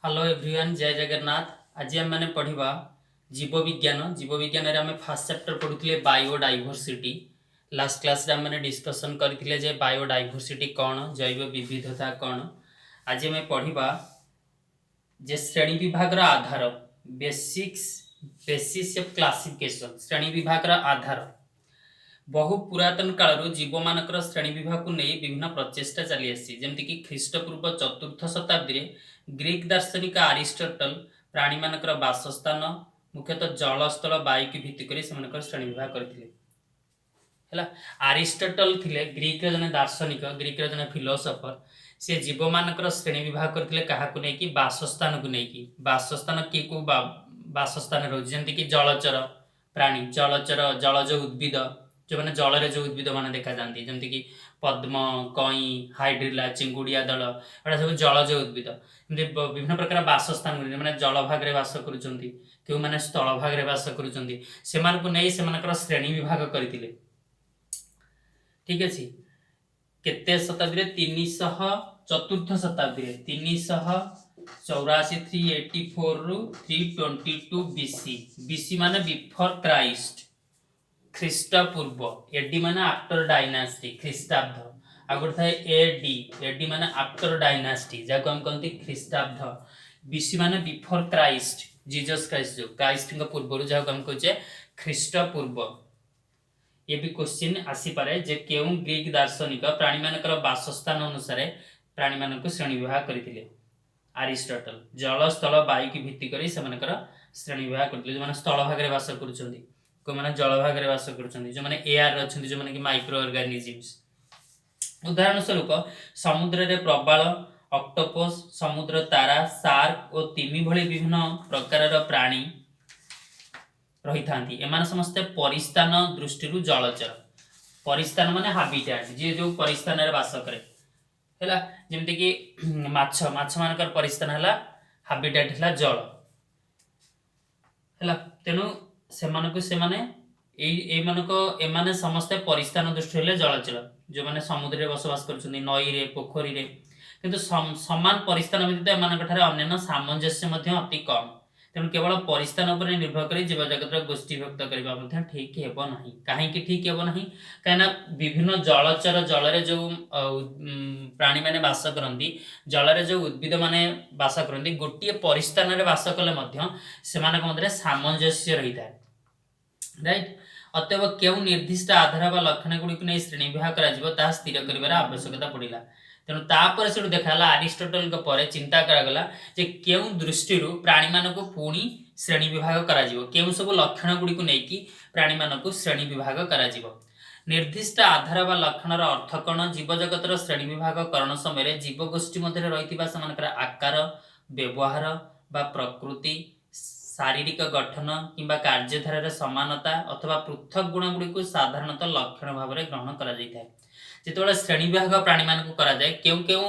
Hello everyone, जय जगन्नाथ। आज आम मैंने पढ़ा जीव विज्ञान। जीव विज्ञान रे आम फास्ट चैप्टर पढ़ुले बायोडाइवर्सिटी। लास्ट क्लास रे मैंने डिस्कसन करथिले जे बायोडाइवर्सिटी कौन, जैव विविधता कौन। आज आम पढ़ा जे श्रेणी विभाग रा आधार, बेसिस ऑफ क्लासिफिकेशन। श्रेणी विभाग रा आधार बहु पुरातन काल जीव मानकर श्रेणी विभाग को नहीं विभिन्न प्रचेषा चली आसी। जमती कि ख्रीष्टपूर्व चतुर्थ शताब्दी ग्रीक दार्शनिक अरिस्टोटल प्राणी मानकर बासस्थान मुख्यतः जल स्थल वायु की भित्ति करी श्रेणी विभाग करथिले। अरिस्टोटल थिले ग्रीक रे जने दार्शनिक, ग्रीक रे जने फिलोसोफर। से जीव मानकर श्रेणी विभाग करथिले काहाकु नै कि बासस्थान को नै कि बासस्थान की को बासस्थान रह जमती कि जलचर प्राणी, जलचर जलज उद्भिद जो मैंने जल रे जो उद्भिद मान देखा जाती जमती कि पद्म, कई, हाइड्रिला, चिंगुड़िया दल एटा सब जलज उद्भिद। विभिन्न प्रकार बासस्थान मैंने जल भाग में बास करुँच, क्यों मैंने स्थल भाग में बास करुँच श्रेणी विभाग करथिले। ठीक अच्छे। केते शताब्दी 300 चतुर्थ शताब्दी 384 384 रु 322 बीसी। बीसी माने बिफोर क्राइस्ट, ख्रीष्टपूर्व। एडी माने आफ्टर डायनास्टी, ख्रीष्टाब्द। आगुड़ थाए एडी, एडी माने आफ्टर डायनास्टी, जाको हम कहते ख्रीष्टाब्द। बीसी माने बिफोर क्राइस्ट, जीसस क्राइस्ट, जो क्राइस्ट का पूर्व जाको हम कहचे ख्रीष्टपूर्व। ये भी क्वेश्चन आसी पारे जे केउ ग्रीक दार्शनिक प्राणी मानकर बासस्थान अनुसार प्राणी मान को श्रेणी विभाग करथिले। अरिस्टोटल जल स्थल वायु की भित्ति करी से मानकर श्रेणी विभाग करथिले। जो माने स्थल भाग में बास करुछंती, को माने जल भाग में बास करुछंती, जो माने एयर रछंती, जो माने कि माइक्रो ऑर्गेनिजम्स। उदाहरण स्वरूप समुद्र रे प्रबाल, ऑक्टोपस, समुद्र तारा, शार्क और तिमी भली विभिन्न प्रकार प्राणी रही थांती। एमान समस्ते परिस्थान दृष्टि जलचर। परिस्थान माने हाबिटेट, जे जो परिस्थान रे बास करे हैला। जेमति कि माछ, माछ मानकर परिस्थान हैला हाबिटेट हैला जल हैला। तेनु सेमानकु सेमाने ए मानको एमाने समस्ते परिस्थान दृष्टि हेले जलचर, जो माने समुद्र रे बसवास करछन्ती, नई रे, पोखरी रे। किंतु समान परिस्थान व्यतीत एमानक ठारे अन्य सामंजस्य मध्य अति कम। तेणु केवल परिस्थान उपर निर्भर कर जीव जगत गोष्ठी व्यक्त करने ठीक हेब नहीं। कहीं ठीक हेब नहीं कहीं विभिन्न जलचर जल जो प्राणी मैंने बास करती, जल जो उद्भिद माने बास करती, गोटे परिस्थान में बास कले मध्य सामंजस्य रही है। राइट। अतएव क्यों निर्दिष्ट आधार व लक्षण गुड़िक नहीं श्रेणी विभाग कर स्थिर कर आवश्यकता पड़ा। तेणु तापर से देखाला अरिस्टोटल पर चिंता करागला जे केउ दृष्टि प्राणी मान को पुणी श्रेणी विभाग करा जीवो, केउ सब लक्षण गुड़िक नहीं प्राणी मान को श्रेणी विभाग करा जीवो। निर्दिष्ट आधार व लक्षण अर्थ कौन? जीव जगतर श्रेणी विभाग करण समय जीव गोष्ठी मध्य रही आकार, व्यवहार बा प्रकृति, शारीरिक गठन किंबा कार्यधारा समानता अथवा पृथक गुण गुड़ी साधारणतः लक्षण भाव में ग्रहण करा जाय थाए। जिते श्रेणी विभाग प्राणी मान को करा जाए क्यों क्यों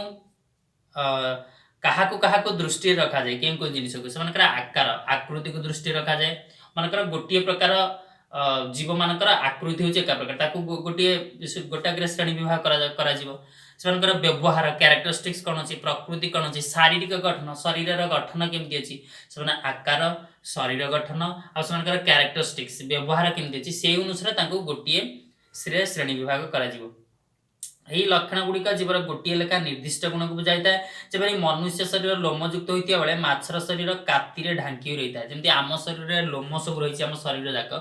काहाको दृष्टि रखा जाए, क्यों क्यों जिनिस को से आकार आकृति को दृष्टि रखा जाए। मनकर गोटे प्रकार जीव मानकर आकृति होचे एका प्रकार, ताकू गोटे श्रेणी विभाग करा जीवो। सेमानकर व्यवहार कैरेक्टरिस्टिक्स कौन अच्छी, प्रकृति कौन अच्छी, शारीरिक गठन शरीर गठन केमती अच्छी, से आकार शरीर गठन आर कैरेक्टरिस्टिक्स व्यवहार केमती अच्छी, से अनुसार गोटे श्रेणी विभाग करा जीवो। यही लक्षण गुड़िक जीवर गोटे लेखा निर्दिष्ट गुण को बुझाई था। जब मनुष्य शरीर लोमयुक्त होता बेले माछर शरीर काति ढांकी रही है। जमी आम शरीर लोम सब रही है, शरीर जाक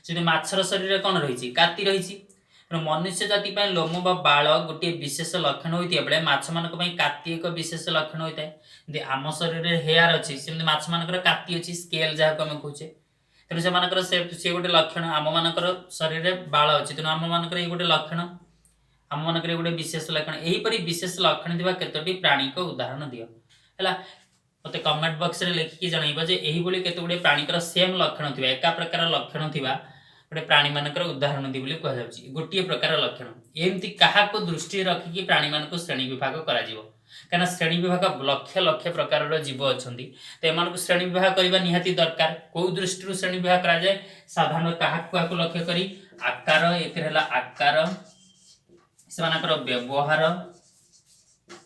से माछर शरीर कौन रही काति रही। मनुष्य जाति लोम बा बाल गोटे विशेष लक्षण होता बेले माछ मान काति एक विशेष लक्षण होता है। आम शरीर हेयर अच्छी सेमती माछ मानकर काति अच्छी, स्केल जहाँ को आम कहे। तेणु से गोटे लक्षण। आम मानकर शरीर बाल अच्छी, तेणु आम मानकर ये गोटे लक्षण, आम मानक गोटे विशेष लक्षण। यहीपरि विशेष लक्षण थी केतोटी प्राणी को उदाहरण दियो है। मत कमेंट बॉक्स रे लिखिकी जनइबा जे एही बोली केते गोटे प्राणी सेम लक्षण थिबा, एका प्रकार लक्षण थिबा गोटे प्राणी मानकर उदाहरण दी बोली कह जाउची। गोटे प्रकार लक्षण एमती काहाको दृष्टि रखिकी प्राणी मानको श्रेणी विभाग करा जिवो। कहना श्रेणी विभाग लक्ष लक्ष प्रकार जीव अच्छी, तो एम श्रेणी विभाग करने निहाती दरकार। कौ दृष्टि श्रेणी विभाग करा जाए साधारण क्या लक्ष्य करी आकार, एक आकार से व्यवहार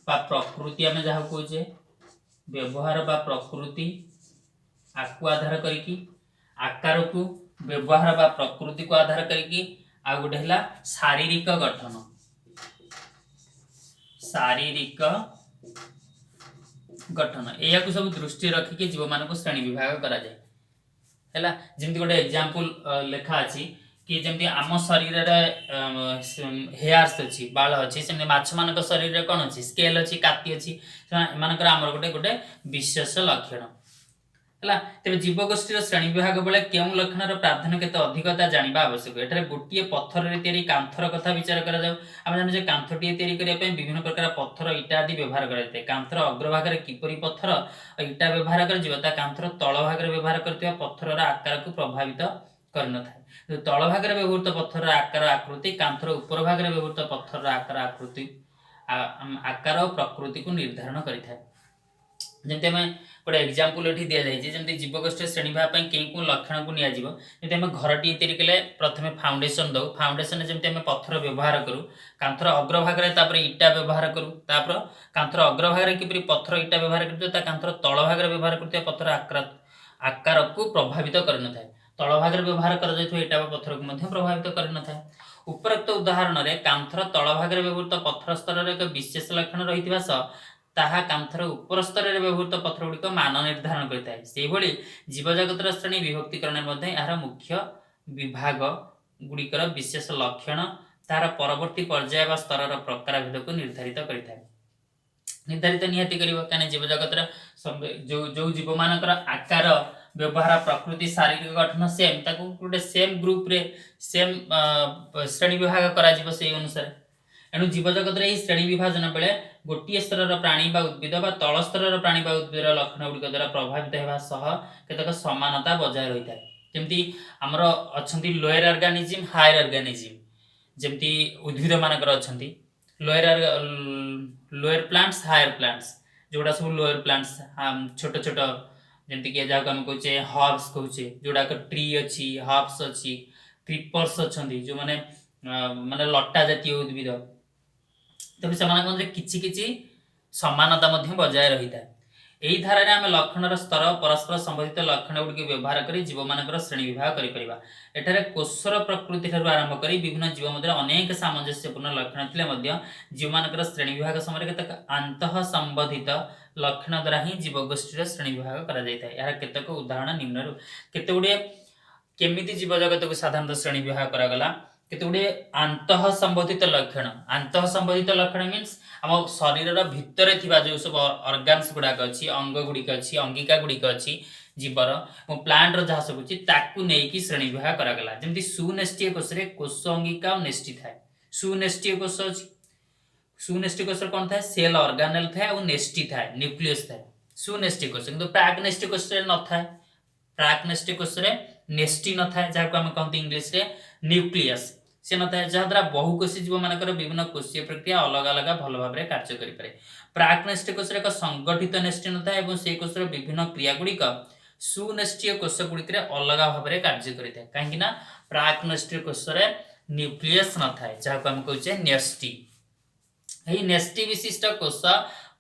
बा प्रकृति आम जहाँ कहे व्यवहार बा प्रकृति आकु आधार करिकी आकार को व्यवहार बा प्रकृति को आधार करिकी आ गोटे हला शारीरिक गठन शारीरिक गठन या सब दृष्टि रखिकी जीव मान श्रेणी विभाग करा जाए हैला जेमती गोटे एग्जांपल लेखा अछि कि जेमती आम शरीर रे हेयर्स अछि बाल अछि सेमती माछ मानक शरीर रे कोन अछि स्केल अछि काति अछि मानकर आमर गोटे गोटे विशेष लक्षण हैला तेबे जीवगोष्ठी श्रेणी विभाग बेले केउं लक्षणर प्राधान्य केते अधिकता जानिबा आवश्यक एठारे गोटिए पत्थर रे तयारी कांथर कथा विचार करा जाऊ हम जानु जे कांथटिए तयारी करिया पे विभिन्न प्रकार पत्थर इटा आदि व्यवहार करा जाय कांथर अग्रभाग रे किपरि पत्थर इटा व्यवहार कर जीव ता कांथर तळ भाग रे व्यवहार करथिया पत्थरर आकार को प्रभावित करन थाय तळ भाग रे व्यवहृत पत्थरर आकार आकृति कांथर ऊपर भाग रे व्यवहृत पत्थरर आकार आकृति आकार और प्रकृति को निर्धारण करिथाय जेमते में गोटे एग्जांपल एठी दिया जाय जे जेमते जीवगोष्ठी श्रेणी भाग पय केई को लक्षण को निया जीवो जेते हम घरटी तयारी केले प्रथमे फाउंडेशन दउ फाउंडेशन जेमते हम पत्थर व्यवहार करू कांथर अग्रभाग रे तापर इटा व्यवहार करू तापर कांथर अग्रभाग रे किपरि पत्थर इटा व्यवहार करतो ता कांथर तळ भाग रे व्यवहार करतो पत्थर आकार को प्रभावित करन थाय तळ भाग रे व्यवहार कर जायथो इटा पत्थर को मध्ये प्रभावित करन थाय उपरोक्त उदाहरण रे कांथर तळ भाग रे व्यवहृत पत्थर स्तर रे एक विशेष लक्षण रहितबा स ताहा कांथर ऊपर स्तर रे व्यवहृत पत्थर गुड़िक मान निर्धारण करता है जीव जगतर श्रेणी विभक्तिकरण यार मुख्य विभाग गुड़िकर विशेष लक्षण तार परवर्ती पर्याय स्तर प्रकार भेद को निर्धारित करता है निर्धारित निहाती करिवो काने जीव जगतर जो जो जीव मानकर आकार व्यवहार प्रकृति शारीरिक गठन सेम ताकू गोटे सेम ग्रुप रे सेम श्रेणी विभाग करा जीव से अनुसार एणु जीव जगत रे श्रेणी विभाजन बेले गोटिए स्तर प्राणी बा उद्भिद बा तल स्तर प्राणी बा उद्भिद लक्षण गुड़िक द्वारा प्रभावित होगा सह केतक समानता बजाय रही है जमती आमर अछंती लोअर ऑर्गेनिज्म हायर ऑर्गेनिज्म जमती उद्भिद मानकर अछंती लोअर प्लांट्स हायर प्लांट्स जोड़ा सब लोअर प्लांट्स छोट छोट जमती कि जहाँ आम कहे हर्ब्स कहचे जोड़ा ट्री अच्छी हर्ब्स अच्छी क्रीपर्स अच्छा जो मैंने माने लटा जातीय उद्भिद तबे से किछि किछि समानता बजाय रही है यही धारा आम लक्षणर स्तर परस्पर संबंधित लक्षण गुड़िक व्यवहार कर जीव मान श्रेणी विभाग कर कोषर प्रकृति ठार आरंभ कर विभिन्न जीव मध्य अनेक सामंजस्यपूर्ण लक्षण थे जीव मान श्रेणी विभाग समय केतक आंत संबंधित लक्षण द्वारा ही जीवगोष्ठी श्रेणी विभाग करतक उदाहरण निम्न केते गुड़े केमिति जीव जगत को साधारण श्रेणी विभाग करागला केते गुड़े आंत संबंधित लक्षण मीन्स आम शरीर भितर थिबा जो सब ऑर्गन्स गुड़ाक अच्छी अंग गुड़िक अच्छी अंगिका गुड़िक अच्छी जीवर प्लांट जहाँ सब अच्छी ताकू नहीं श्रेणी विभाग करागला जमती सुनेष्टीय कोष रे कोष अंगिका और नेष्टी थाए सुनेष्टीय कोष अच्छी सुनेष्टी कोष कौन थाए सेल ऑर्गेनेल थाए और नेष्टी थाए न्यूक्लियस थाए सुनेष्टी कोष किंतु प्राग्नेष्टी कोष रे न थाए प्राग्नेष्टी कोष रे नेष्टी न थाए जहाँ को हम कहते इंग्लिश रे न्यूक्लियस से न थाए जहाँद्वारा बहुकोषी जीव मानकर विभिन्न कोषीय प्रक्रिया अलग अलग भल भाव में कार्य करें प्राग्नेष्टी कोष एक संगठित नेष्टी न थाए से कोषर विभिन्न क्रिया गुड़िक सुनेष्टीय कोष गुड़िक अलग भाव में कार्य करें कहीं प्राग्नेष्टी कोष न्यूक्लियस न थाए जहाँ को हम कहे नेष्टी यही नेष्टी विशिष्ट कोष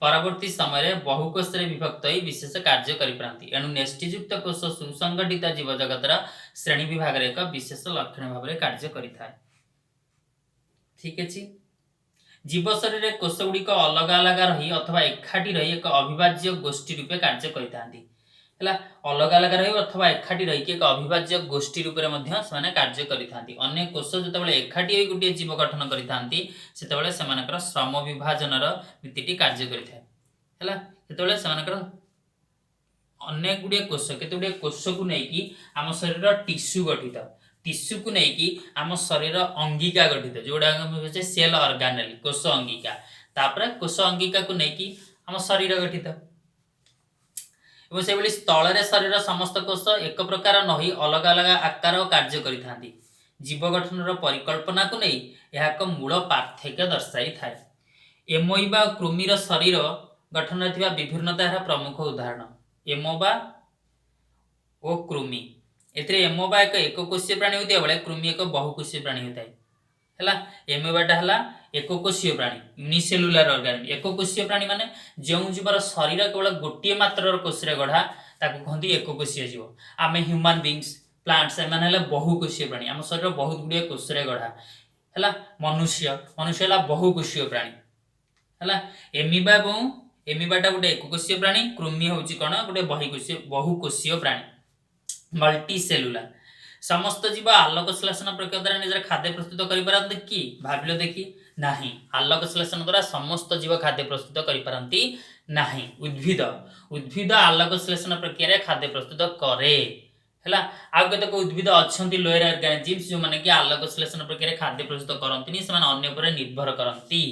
परवर्ती समय बहुकोष विभक्त हो विशेष कार्य करें एणु नेष्टियुक्त कोष सुसंगठित जीव जगतर श्रेणी विभाग एक विशेष लक्षण भाव में कार्य करें ठीक अच्छे जीव शरीर कोष गुड़िक अलग अलग रही अथवा एकाठी रही एक अविभाज्य गोष्ठी रूपे कार्य करते अलग अलग रही अथवा एकाठी रही एक अविभाज्य गोष्ठी रूप से कार्य करते अन्य कोष जो एकाठी गोटे जीव गठन करते श्रम विभाजन नीति कार्य करते अनेक गुड़े कोष केते कोष को लेकिन आम शरीर टिश्यू गठित टिश्यू को लेकिन आम शरीर अंगिका गठित जोड़ा सेल ऑर्गेनेल कोष अंगिका तापर कोष अंगिका को लेकिन आम शरीर गठित से स्थल शरीर समस्त कोष एक प्रकार नही अलग अलग आकार और कार्य करते जीव गठन परिकल्पना को नहीं यह एक मूल पार्थक्य दर्शाई थाए एमोइबा और कृमिर शरीर गठन विभिन्नता प्रमुख उदाहरण एमोबा और कृमि एमोबा एक कोषीय प्राणी होता बेले कृमि एक बहुकोषीय प्राणी होता है हैला एमिबाटा हैला एकोकोशीय प्राणी यूनिसेलुलर ऑर्गेनिज्म एकोकोशीय प्राणी माने जो जीवर शरीर केवल गोटे मात्र कोष रे गढ़ा ताको कहंती एकोकोशीय जीव आमे ह्यूमन बीइंग्स प्लांट्स एमान हैला बहुकोशीय प्राणी आम शरीर बहुत गुडे कोष रे गढ़ा हैला मनुष्य मनुष्य हैला बहुकोशीय प्राणी हैला एमिबा एवं एमिबाटा गोटे एकोकोशीय प्राणी कृमि होची कोन गोटे बहुकोशीय प्राणी मल्टी सेलुलर समस्त जीव आलोक श्लेषण प्रक्रिया द्वारा निजर खाद्य प्रस्तुत करिपारନ୍ତି कि भाबिलो देखि नाही आलोक श्लेषण द्वारा समस्त जीव खाद्य प्रस्तुत करिपारନ୍ତି नाही उद्भिद उद्भिद आलोक श्लेषण प्रक्रिया रे खाद्य प्रस्तुत करे हैला आ केतक उद्भिद अछंती लोयर ऑर्गेनिजम्स जो माने कि आलोक श्लेषण प्रक्रिया रे खाद्य प्रस्तुत करंतिनी से माने अन्य पर निर्भर करंती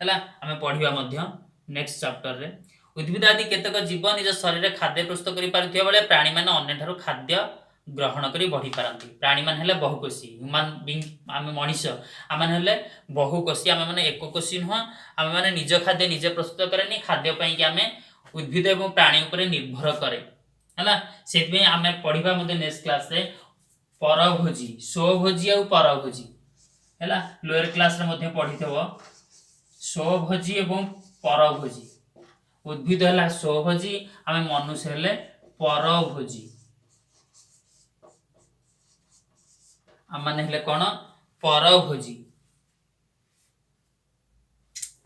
हैला हमें पढिबा मध्य नेक्स्ट चैप्टर रे उद्भिद आदि केतक जीव निज शरीर रे खाद्य प्रस्तुत करि पारथिया बेले प्राणी माने अन्य ठारो खाद्य ग्रहण करी बढ़ी पारती प्राणी मान हेले बहुकोशी ह्यूमन बीइंग आमे मनुष्य आमे हेले बहुकोशी आमे माने एकोकोशी नुह आमे माने निज खाद्य निजे प्रस्तुत करेनी खाद्य पई कि आमे उद्भिद एवं प्राणी ऊपर निर्भर करे हला सेत में आमे पढिबा मध्ये नेक्स्ट क्लास रे परभोजी स्वभोजी और परभोजी हला लोअर क्लास रे मध्ये पढिथबो स्वभोजी एवं परभोजी उद्भिद हला स्वभोजी आमे मनुष्य हेले परभोजी आमाने हेले कोन परभोजी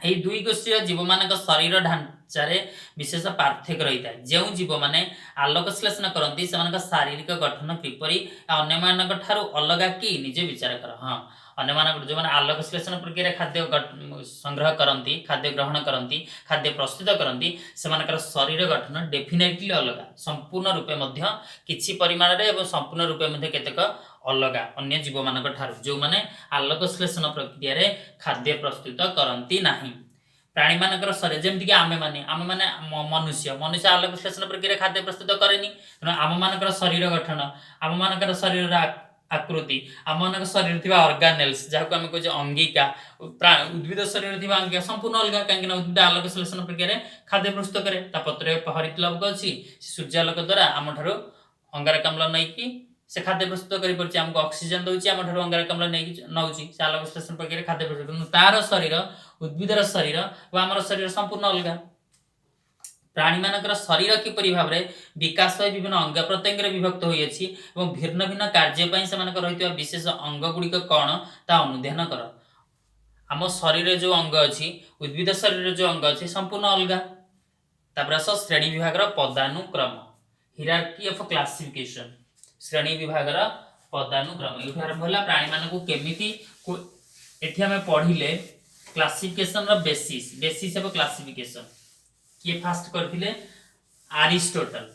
एई दुई गोष्ठी जीव मानक शरीर ढांचा रे विशेष पार्थक्य रही था जो जीव माने आलोक श्लेषण करती से शारीरिक गठन किपरि अन्य मानक ठारू अलगा कि निजे विचार कर हाँ अन्य मानक जो माने आलोक श्लेषण प्रक्रिया खाद्य संग्रह करती खाद्य ग्रहण करती खाद्य प्रस्तुत करती से शरीर गठन डेफिनेटली अलग संपूर्ण रूपे मध्य किछि परिमाण रे एवं संपूर्ण रूपे मध्य केतेक अलगा अन्य जीव मानक ठारू जो माने आलोक श्लेषण प्रक्रिया रे खाद्य प्रस्तुत करती नाही प्राणी मानकर शरीर जमती कि आमे माने मनुष्य मनुष्य आलोक श्लेषण प्रक्रिया खाद्य प्रस्तुत करेनी तेणु आम मानकर शरीर गठन आम मानकर शरीर आकृति आम मानक शरीर थिबा ऑर्गेनेल्स जाको आमे कहजे अंगिका उद्भिद शरीर थिबा अंगिका संपूर्ण अलगा कांगिना उद्भिद आलोक श्लेषण प्रक्रिया रे खाद्य प्रस्तुत करे ता पत्रे हरित लवक अछि सूर्यालोक द्वारा आम ठारो अंगारकाम्ल नै कि से खाद्य प्रस्तुत करि परछि हमको ऑक्सीजन दउछि आम ठारो अंगारकाम्ल नै नउछि से आलोक श्लेषण प्रक्रिया खाद्य प्रस्तुत तार शरीर उद्भिदर शरीर व आमर शरीर संपूर्ण अलग प्राणी मानकर शरीर किपरि भाव रे विकास विभिन्न अंग प्रत्यंग रे विभक्त होई अछि एवं भिन्न भिन्न कार्य पई से मानकर रहितवा विशेष अंग गुडी कोन ता अनुध्यान कर आम शरीर जो अंग अछि उद्भिद शरीर जो अंग अछि संपूर्ण अलग तापर श्रेणी विभाग रो पदानुक्रम हिरार्की ऑफ क्लासिफिकेशन श्रेणी विभाग रो पदानुक्रम एठी आरंभ होला प्राणी मानकु केमिति एठी हमें पढिले क्लासिफिकेशन रो बेसिस ऑफ क्लासिफिकेशन किए फास्ट करथिले अरिस्टोटल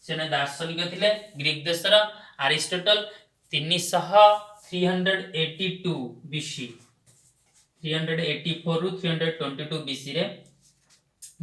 सेने दार्शनिक थिले ग्रीक देशर अरिस्टोटल 382 बीसी 384 रु 322 बीसी रे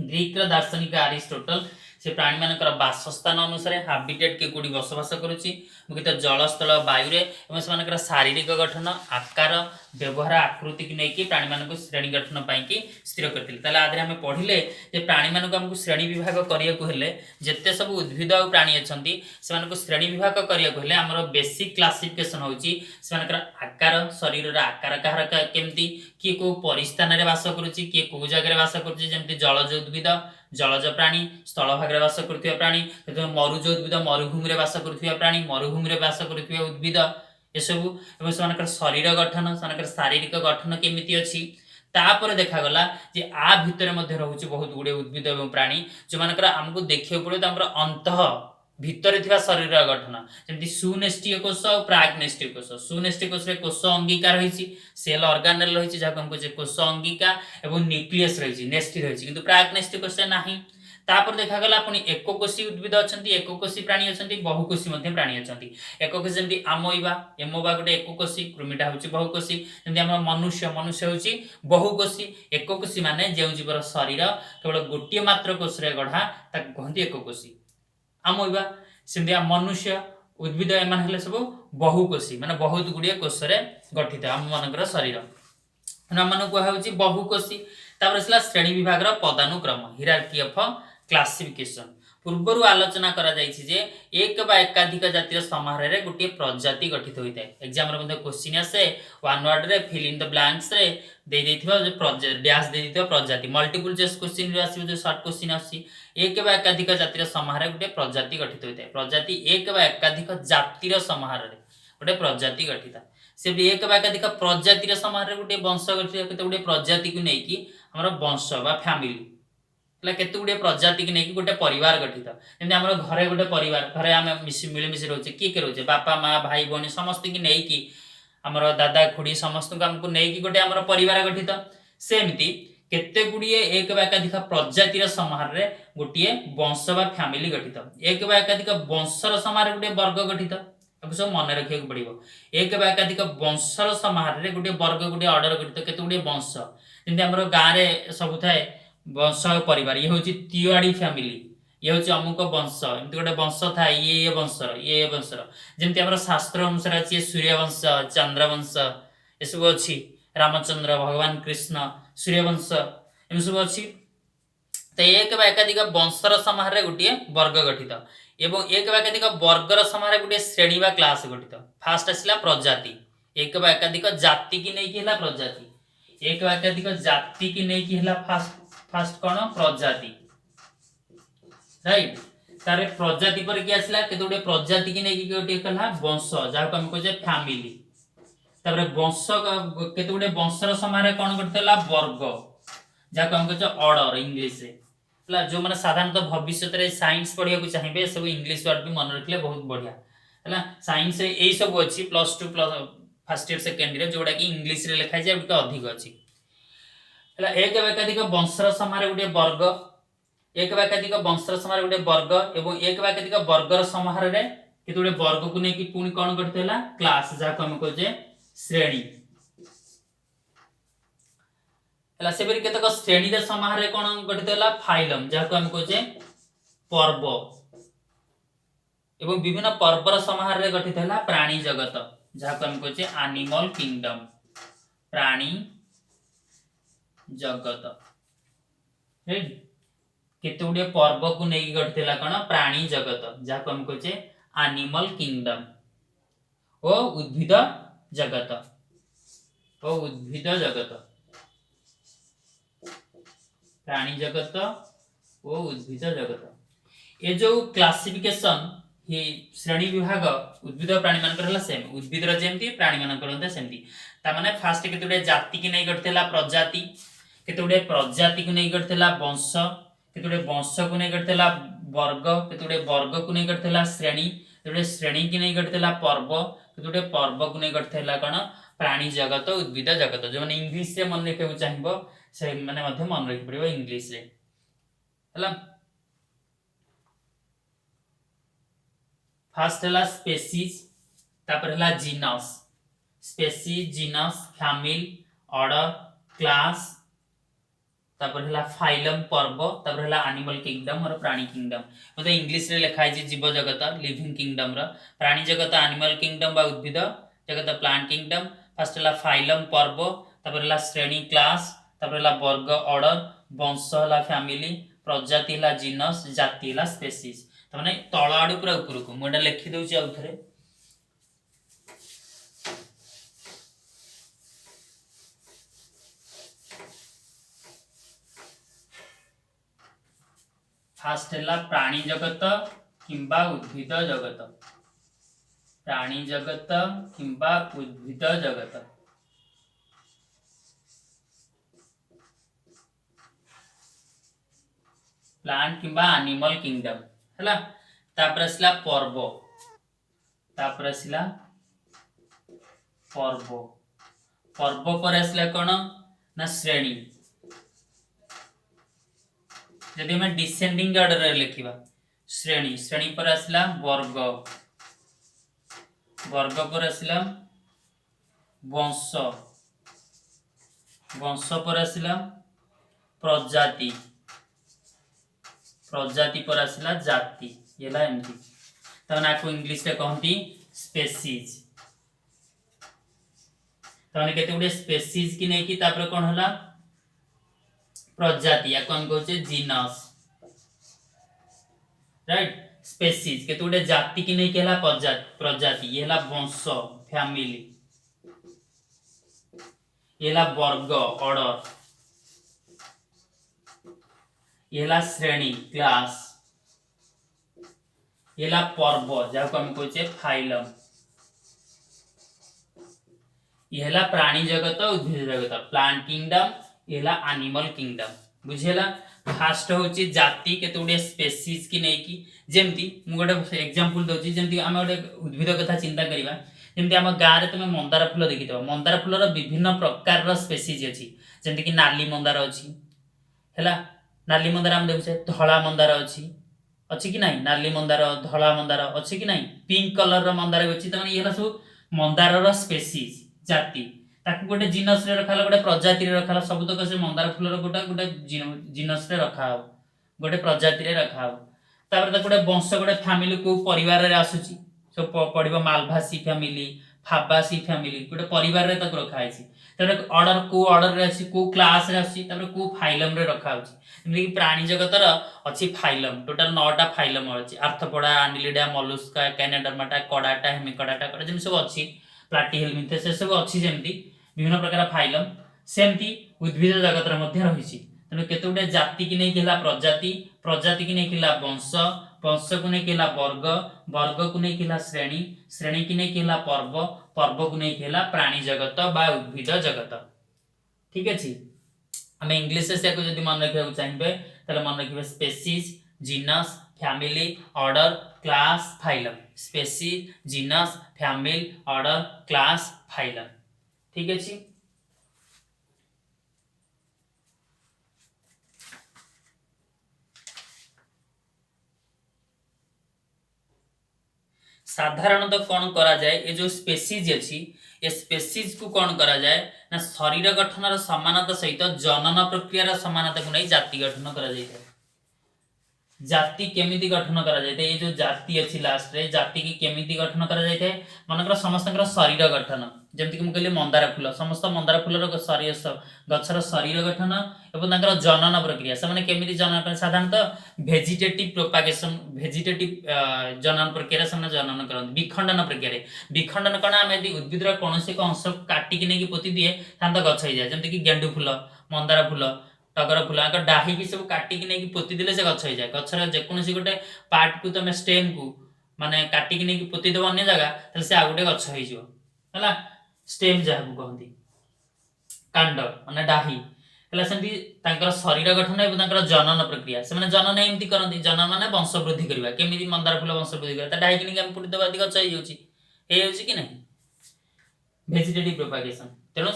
ग्रीक रो दार्शनिक अरिस्टोटल से प्राणी मानकर वासस्थान अनुसार हाबिटेट के कोडी बसवास करूची मुख्यतः जल स्थल वायु रे एवं से मानकर शारीरिक गठन आकार व्यवहार आकृति की नेकी प्राणी मानक श्रेणी गठन पाई की स्थिर करथिले ताले आदरे हम पढिले जे प्राणी मानक हमकु श्रेणी विभाग करिया को हेले जत्ते सब उद्भिद और प्राणी अछंती से मानक श्रेणी विभाग करिया को हेले हमर बेसिक क्लासिफिकेशन होची से मानकर आकार शरीर रा आकार कहर केमती की को परिस्थान रे वास करूची की को जगह रे वास करूची जेमती जलज उद्भिद जलज प्राणी स्थल भाग रे वास करथिया प्राणी मरुज उद्भिद मरुभूमि रे वास करथिया प्राणी मरुभूमि रे वास करथिया उद्भिद ए सब एवं से शरीर गठन से शारीरिक गठन केमिति अछि तापर देखा गला जे आ भितर मध्ये रहउची बहुत गुडे उद्भिद एवं प्राणी जो मानकर हमकु देखियो पड़े हमर अंतः भितर थिबा शरीर गठन जेमति सुनेष्टीय कोष और प्राग्नेष्टीय कोष सुनेष्टीय कोष रे कोष अंगिका रहिछि सेल ऑर्गेनेल रहिछि जाको हमको जे कोष अंगिका एवं न्यूक्लियस रहिछि नेष्टी रहिछि किंतु प्राग्नेष्टीय कोष नाही तापर देखा गला पुनी एकोकोशी उद्भिद अछंती एकोकोशी प्राणी अछंती बहुकोशी मध्ये प्राणी अछंती एकोकोशी जेमति आमोइबा एमोबा गोटे एकोकोशी कृमिटा होछि बहुकोशी जेमति हम मनुष्य होछि बहुकोशी एकोकोशी माने जेउ जीवर शरीर केवल गोटिए मात्र कोष रे गढा ताक कहंती एकोकोशी आमोइबा सेमति मनुष्य उद्भिद एमान हेले सब बहुकोशी माने बहुत गुडिए कोष रे गठित हम मानकर शरीर हम मान को होछि बहुकोशी तापर सला श्रेणी विभाग रो पदानुक्रम हिरार्की ऑफ क्लासिफिकेशन पूर्वरु आलोचना करा जायछि जे एक बा एकाधिक जातिर समाहार रे गोटे प्रजाति गठित होइतै। एग्जाम रे मध्ये क्वेश्चन आसे वन वर्ड रे फिल इन द ब्लैंक्स रे दे देथिबा जे डैश दे देथिबा प्रजाति मल्टीपल चॉइस क्वेश्चन रे आसीबो जे शॉर्ट क्वेश्चन आसी एक बा एकाधिक जातिर समाहार रे गोटे प्रजाति गठित होइतै। प्रजाति एक बा एकाधिक जातिर समाहार रे गोटे प्रजाति गठित से भी एक बा एकाधिक प्रजाति रे समाहार रे गोटे वंश गठित केते गोटे प्रजाति को नै कि हमर वंश बा फैमिली केते गुटे प्रजाति की नहीं गोटे परिवार गठित जमी आम घरे गोटे परिवार घरे आम मिलमिशी रोचे किए रोचे बापा माँ भाई भौणी समस्त की नहीं कि आमर दादा खुड़ी समस्त को आमको नहीं गोटे आम परिवार गठित सेमती केते गुड़िए एक बा एकाधिक प्रजातिर समाहार रे गोटे वंश बा फैमिली गठित एक बा एकाधिक वंशर समाहार गोटे वर्ग गठित सब मन रखा पड़ो एक बा एकाधिक वंशर समाहार रे गोटे वर्ग गोटे ऑर्डर गठित केते गुड़े वंश जमी आम गाँव में सब थाए वंश परिवार ये हूँ तिवाड़ी फैमिली ये हूँ अमुक वंश एमती गोटे वंश था ये वंशर जमी आम शास्त्र अनुसार अच्छी सूर्यवंश चंद्रवंश ये सब अच्छी रामचंद्र भगवान कृष्ण सूर्यवंश एम सब अच्छी तो एक बा एकाधिक वंशर समाहार रे गोटे वर्ग गठित एवं एक बा एकाधिक वर्गर समाहार गोटे श्रेणी बा क्लास गठित फास्ट आसला प्रजाति एक बा एकाधिक जाति की नहीं कि प्रजाति एक बा एकाधिक जाति की नहीं कि फास्ट कौन प्रजाति राइट तारे प्रजाति पर कि आसला केते गोटे प्रजाति की नहीं गोटे कहला वंश जहां को हम कहजे फैमिली तारे वंश केते गोटे वंशर समाहार कोन करतेला वर्ग जहां को हम कहजे ऑर्डर इंग्लिश रे हला जो माने साधारणतः भविष्य रे साइंस पढ़िया को चाहिबे सब इंग्लिश वर्ड भी मन रखले बहुत बढ़िया हला साइंस रे एई सब अछि plus 2 plus first year second year जोडा कि इंग्लिश रे लिखा जाय बिका अधिक अछि एक बा एकाधिक वंशर समाहार गोटे वर्ग एक बा एकाधिक वंशर समाहार गोटे वर्ग एवं एक बा एकाधिक वर्गर समाहार रे केते गोटे वर्ग को नै कि पुनी कोन करतेला क्लास जा को हम कहजे श्रेणी हला सेबरी केतक श्रेणी रे समाहार रे कोन करतेला फाइलम जा को हम कहजे पर्व एवं विभिन्न पर्वर समाहार रे गठित होला प्राणी जगत जा को हम कहजे एनिमल किंगडम प्राणी जगत केते गुडे पर्व को नहीं गठितला कण प्राणी जगत जा को हम कहजे एनिमल किंगडम ओ उद्भिद जगत प्राणी जगत ओ उद्भिद जगत ये जो क्लासिफिकेशन ही श्रेणी विभाग उद्भिद प्राणी मान करला सेम उद्भिद र जेमती प्राणी मान करंते सेमती ता माने फास्ट केते गुडे जाति की नहीं गठितला प्रजाति केते गुडे प्रजाति को नहीं गठितला वंश केते गुडे वंश को नहीं गठितला वर्ग केते गुडे वर्ग को नहीं गठितला श्रेणी केते गुडे श्रेणी की नहीं गठितला पर्व केते गुडे पर्व को नहीं गठितला कण प्राणी जगत उद्भिद जगत जो माने इंग्लिश रे मन रखियो चाहिबो से माने मध्य मन रखि पड़िबो इंग्लिश रे हला फास्ट हला स्पीशीज तापर हला genus species genus family order class तापर हला फाइलम पर्व तापर हला एनिमल किंगडम और प्राणी किंगडम मतलब इंग्लिश रे लिखा है जीव जगत लिविंग किंगडम रो प्राणी जगत एनिमल किंगडम बा उद्भिद जगत प्लांट किंगडम फर्स्ट हला फाइलम पर्व तापर हला श्रेणी क्लास तापर हला वर्ग ऑर्डर वंश हला फैमिली प्रजाति हला जीनस जाति हला स्पीशीज त माने तळ आडू पूरा ऊपर को मोडा लिखि दउची आ उथरे फास्ट है प्राणी जगत किंबा उद्भिद जगत प्राणी जगत किंबा उद्भिद जगत प्लांट किंबा एनिमल किंगडम हला तापर असला पर्व तापर असला पर्व पर्व पर असला कोन ना श्रेणी यदि मैं डिसेंडिंग ऑर्डर रे लिखिबा श्रेणी श्रेणी पर असला वर्ग वर्ग पर असला वंश वंश पर असला प्रजाति प्रजाति पर असला जाति येला एमती तने आपको इंग्लिश रे कहंती स्पीशीज तने केते गुडे स्पीशीज की नै कि तापर कोन हला प्रजाति या कोन कहचे जीनस राइट स्पेसीज केते गुटे जाति की नहीं केला प्रजाति ये हला वंश फैमिली ये हला वर्ग ऑर्डर ये हला श्रेणी क्लास ये हला पर्व जहाँ को हम कहचे फाइलम ये हला प्राणी जगत उद्भिद जगत प्लांट किंगडम ये हला एनिमल किंगडम बुझेला फास्ट होची जाति केते गुटे स्पेसीज की नहीं की जेमती मु गोटे एग्जांपल दोची जेमती हम गोटे उद्भिद कथा चिंता करिबा जेमती हम गाँ रे तुमे मंदार फूल देखितो मंदार फूलर विभिन्न प्रकार रो स्पेसीज अछि जेमती कि नाली मंदार अछि हैला नाली मंदार हम देखुछे धला मंदार अछि कि नहीं नाली मंदार धला मंदार अछि कि नहीं पिंक कलर रो मंदार अछि त माने येला सब मंदार रो स्पेसीज जाति ताकू गोटे जिनस रे रखाला गोटे प्रजाति रे रखाला सब तक से मंदार फूलर गोटे गोटे जिनस रे रखा हो गोटे प्रजाति रे रखा हो तापर त गोटे वंश गोटे फैमिली को परिवार रे आसुची सब पडिबो मालभासी फैमिली फाबासी फैमिली गोटे परिवार रे तक रखा आइछि तापर ऑर्डर रे अछि को क्लास रे अछि तापर को फाइलम रे रखा होछि जेमि कि प्राणी जगतर अछि फाइलम टोटल 9 टा फाइलम अछि आर्थ्रोपोडा एनिलिडा मोलस्का एनाडर्माटा कडाटा हेमिकडाटा जेमि सब अछि प्लाटीहेल्मिन्थेस से सब अछि जेमि विभिन्न प्रकार फाइलम सेमती उद्भिद जगत मध्य रही तेणु केते गुटे जाति की नहीं केला प्रजाति प्रजाति की नहीं केला वंश वंश को नहीं केला वर्ग वर्ग को नहीं केला श्रेणी श्रेणी की नहीं केला पर्व पर्व को नहीं केला प्राणी जगत बा उद्भिद जगत ठीक अछि हम इंग्लिश से को जदी मन रखिया चाहिबे तले मन रखिबे species genus family order class phylum species genus family order class phylum ठीक अछि साधारणतः कौन करा जाए ये जो स्पेसीज अछि ये स्पेसीज को कौन करा जाए ना शरीर गठन समानता सहित जनन प्रक्रिया समानता को नहीं जाति गठन करा जाए जाति केमिति गठन करा जाए ये जो जाति अछि लास्ट रे जाति की केमिति गठन करा जाए मनकर समस्त शरीर गठन जेमति कि कहली मंदार फूल समस्त मंदार फूलर शरीर गछर शरीर गठन एवं तांकर जनन प्रक्रिया से माने केमिति जनन कर साधारणतः वेजिटेटिव प्रोपागेशन वेजिटेटिव जनन प्रक्रिया से जनन करन विखंडन प्रक्रिया रे विखंडन कणा हम यदि उद्भिद रो कोनोसी को अंश काटी कि नै कि पोति दिए तांत गछ हो जाए जेमति कि गेंडू फूल मंदार फूल टगर फूल आक डाही की सब काटी कि नै कि पोति दिले से गछ हो जाए गछर जे कोनोसी गोटे पार्ट को तमे स्टेम को माने काटी कि नै कि पोति देबो अन्य जगह तले से आ गोटे गछ हो जिवो हला स्टेम जहाँ को कहती कांड माने डाही हला सेमती तांकर शरीर गठन एवं तांकर जनन प्रक्रिया से माने जनन एमती करंती जनन माने वंश वृद्धि करबा केमिति मंदार फूल वंश वृद्धि करता डाही कि नै हम पुटी देबा दिग चई होची हे होची कि नहीं वेजिटेटिव प्रोपागेशन तेनो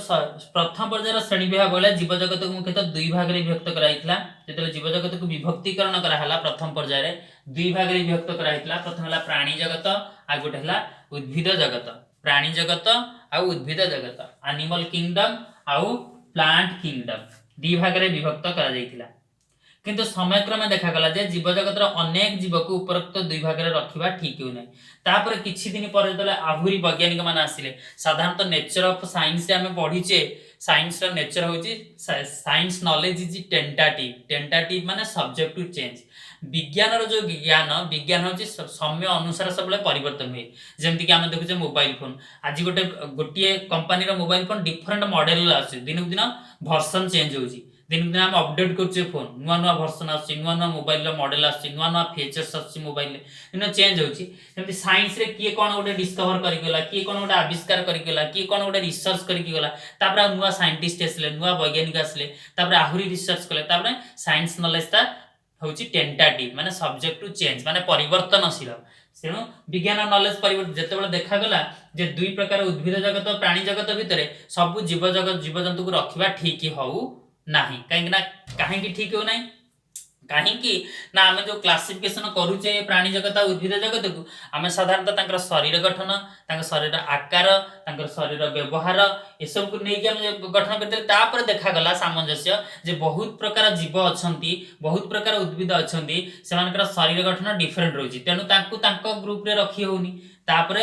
प्रथम पर्यायर श्रेणी विभाग बोले जीव जगत को मुख्यतः दुई भाग रे विभक्त कराइतला जेतले जीव जगत को विभक्तिकरण करा हला प्रथम पर्यायर रे दुई भाग रे विभक्त कराइतला प्रथम हला प्राणी जगत आ गोटे हला उद्भिद जगत प्राणी जगत आ उद्भिद जगत एनिमल किंगडम आ प्लांट किंगडम दुई भाग रे विभक्त करा जाइतिला किंतु समयक्रमे देखा गला जे जीव जगत रो अनेक जीव को उपरोक्त दुई भाग रे रखिबा ठीक हो नै तापर किछि दिन पर जतले आहुरी वैज्ञानिक मान आसिले साधारणतः नेचर ऑफ साइंस रे हमें पढिचे साइंस रो नेचर होची साइंस नॉलेज इज टेंटेटिव माने सब्जेक्ट टू चेंज विज्ञान रो जो विज्ञान होची समय अनुसार सबले परिवर्तन हुए जेमति कि हम देखुचे मोबाइल फोन आज गोटे कंपनी रो मोबाइल फोन डिफरेंट मॉडल आसी दिन दिन वर्जन चेंज होची दिन दिन हम अपडेट करछे फोन नुवा नुवा वर्जन आसी नुवा नुवा मोबाइल रो मॉडल आसी नुवा नुवा फीचर्स आसी मोबाइल दिन चेंज होची जेमति साइंस रे किए कोन गोटे डिस्कवर करि गेला किए कोन गोटे आविष्कार करि गेला किए कोन गोटे रिसर्च करि गेला तापर नुवा साइंटिस्ट आसले नुवा वैज्ञानिक आसले तापर आहुरी रिसर्च कले तापर साइंस नॉलेज ता होची टेंटेटिव माने सब्जेक्ट टू चेंज माने परिवर्तनशील तेणु विज्ञान नॉलेज परिवर्तन जेतेबेले देखा गला जे दुई प्रकार उद्भिद जगत प्राणी जगत भितरे सब जीव जंतु को रखिबा ठीक होउ नाही काहे ठीक हो नाही काहे ना आमे जो क्लासिफिकेशन करूचे प्राणी जगत आ उद्भिद जगत को आमे साधारणतः तांकर शरीर गठन तांकर शरीर आकार तांकर शरीर व्यवहार ए सब को नै कि हम गठन करते तापर देखा गला सामंजस्य जे बहुत प्रकार जीव अछंती बहुत प्रकार उद्भिद अछंती सेमानकर शरीर गठन डिफरेंट रहउची तेनु तांको तांको ग्रुप रे रखी होउनी तापर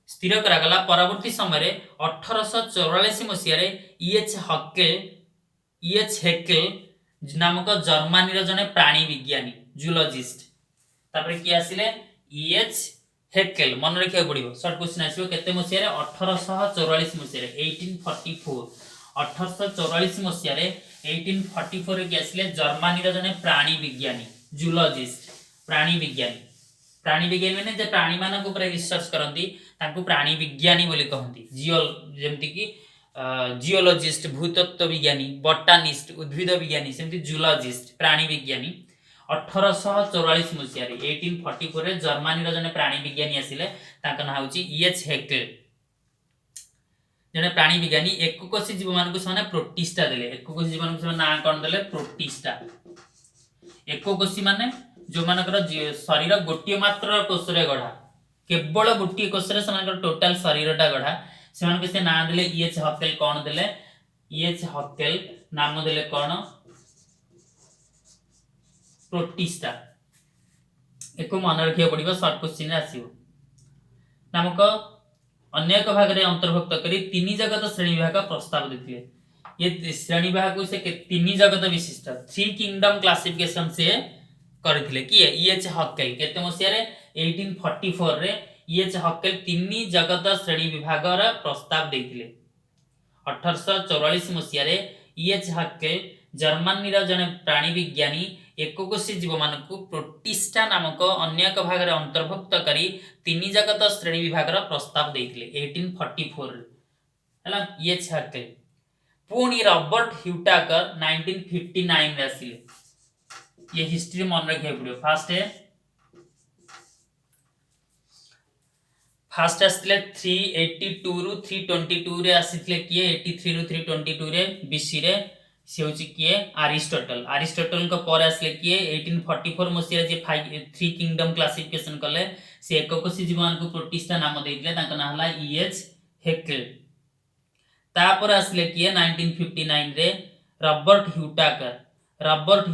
स्थिर करा गला परवर्ती समय रे 1844 मसिया रे EH हेकेल नामक जर्मनी रो जने प्राणी विज्ञानी जूलॉजिस्ट तापर किए आसिले EH हेकेल मन रखिया पड़िबो शॉर्ट क्वेश्चन आसीबो केते मसिया रे 1844 मसिया रे 1844 1844 मसिया रे 1844 रे कि आसिले जर्मनी रो जने प्राणी विज्ञानी जूलॉजिस्ट प्राणी विज्ञानी माने जे प्राणी मानक ऊपर रिसर्च करंती तांको प्राणी विज्ञानी बोली कहंती जेमति कि जियोलॉजिस्ट भूतत्व विज्ञानी बॉटनिस्ट उद्भिद विज्ञानी सेमति जूलॉजिस्ट प्राणी विज्ञानी 1844 मसिया रे 1844 रे जर्मनी रो जने प्राणी विज्ञानी आसिले तांका नाम होची EH हेकेल जने प्राणी विज्ञानी एककोषी जीव मानक सने प्रोटिस्टा देले एककोषी जीव मानक सने नाम कोन देले प्रोटिस्टा एककोषी माने जो मानकर शरीर गोटिए मात्र कोष रे गढ़ा केवल गोटिए कोष रे समान टोटल शरीरटा गढ़ा से मान के से नाम देले EH हेकेल कोन देले EH हेकेल नाम देले कोन प्रोटिस्टा एको मन रखिया पड़िबो शॉर्ट क्वेश्चन रे आसीबो नामक अन्य एक भाग रे अंतर्भुक्त करी तीन जगत श्रेणी विभाग प्रस्ताव देथिले ये श्रेणी विभाग को से तीन जगत विशिष्ट थ्री किंगडम क्लासिफिकेशन से करथिले कि EH हेकेल केते मसिया रे 1844 रे EH हेकेल तीन जगत श्रेणी विभाग रा प्रस्ताव देथिले 1844 मसिया रे EH हेकेल जर्मनी रा जने प्राणी विज्ञानी एककोषी जीव मानकु प्रोटिस्टा नामक अन्य एक भाग रे अंतर्भुक्त करी तीन जगत श्रेणी विभाग रा प्रस्ताव देथिले 1844 रे हला EH हेकेल पुणी रॉबर्ट ह्यूटाकर 1959 रे आसिले ये हिस्ट्री मन रखिया पड़ियो फास्ट आसले 382 रु 322 रे आसितले किए 83 रु 322 रे बीसी रे से होची किए अरिस्टोटल को पर आसले किए 1844 मसिया जे थ्री किंगडम क्लासिफिकेशन कले से एककोषी जीवन को प्रोटिस्टा नाम देइतले ताका नाम हला EH हेकेल तापर आसले किए 1959 रे रॉबर्ट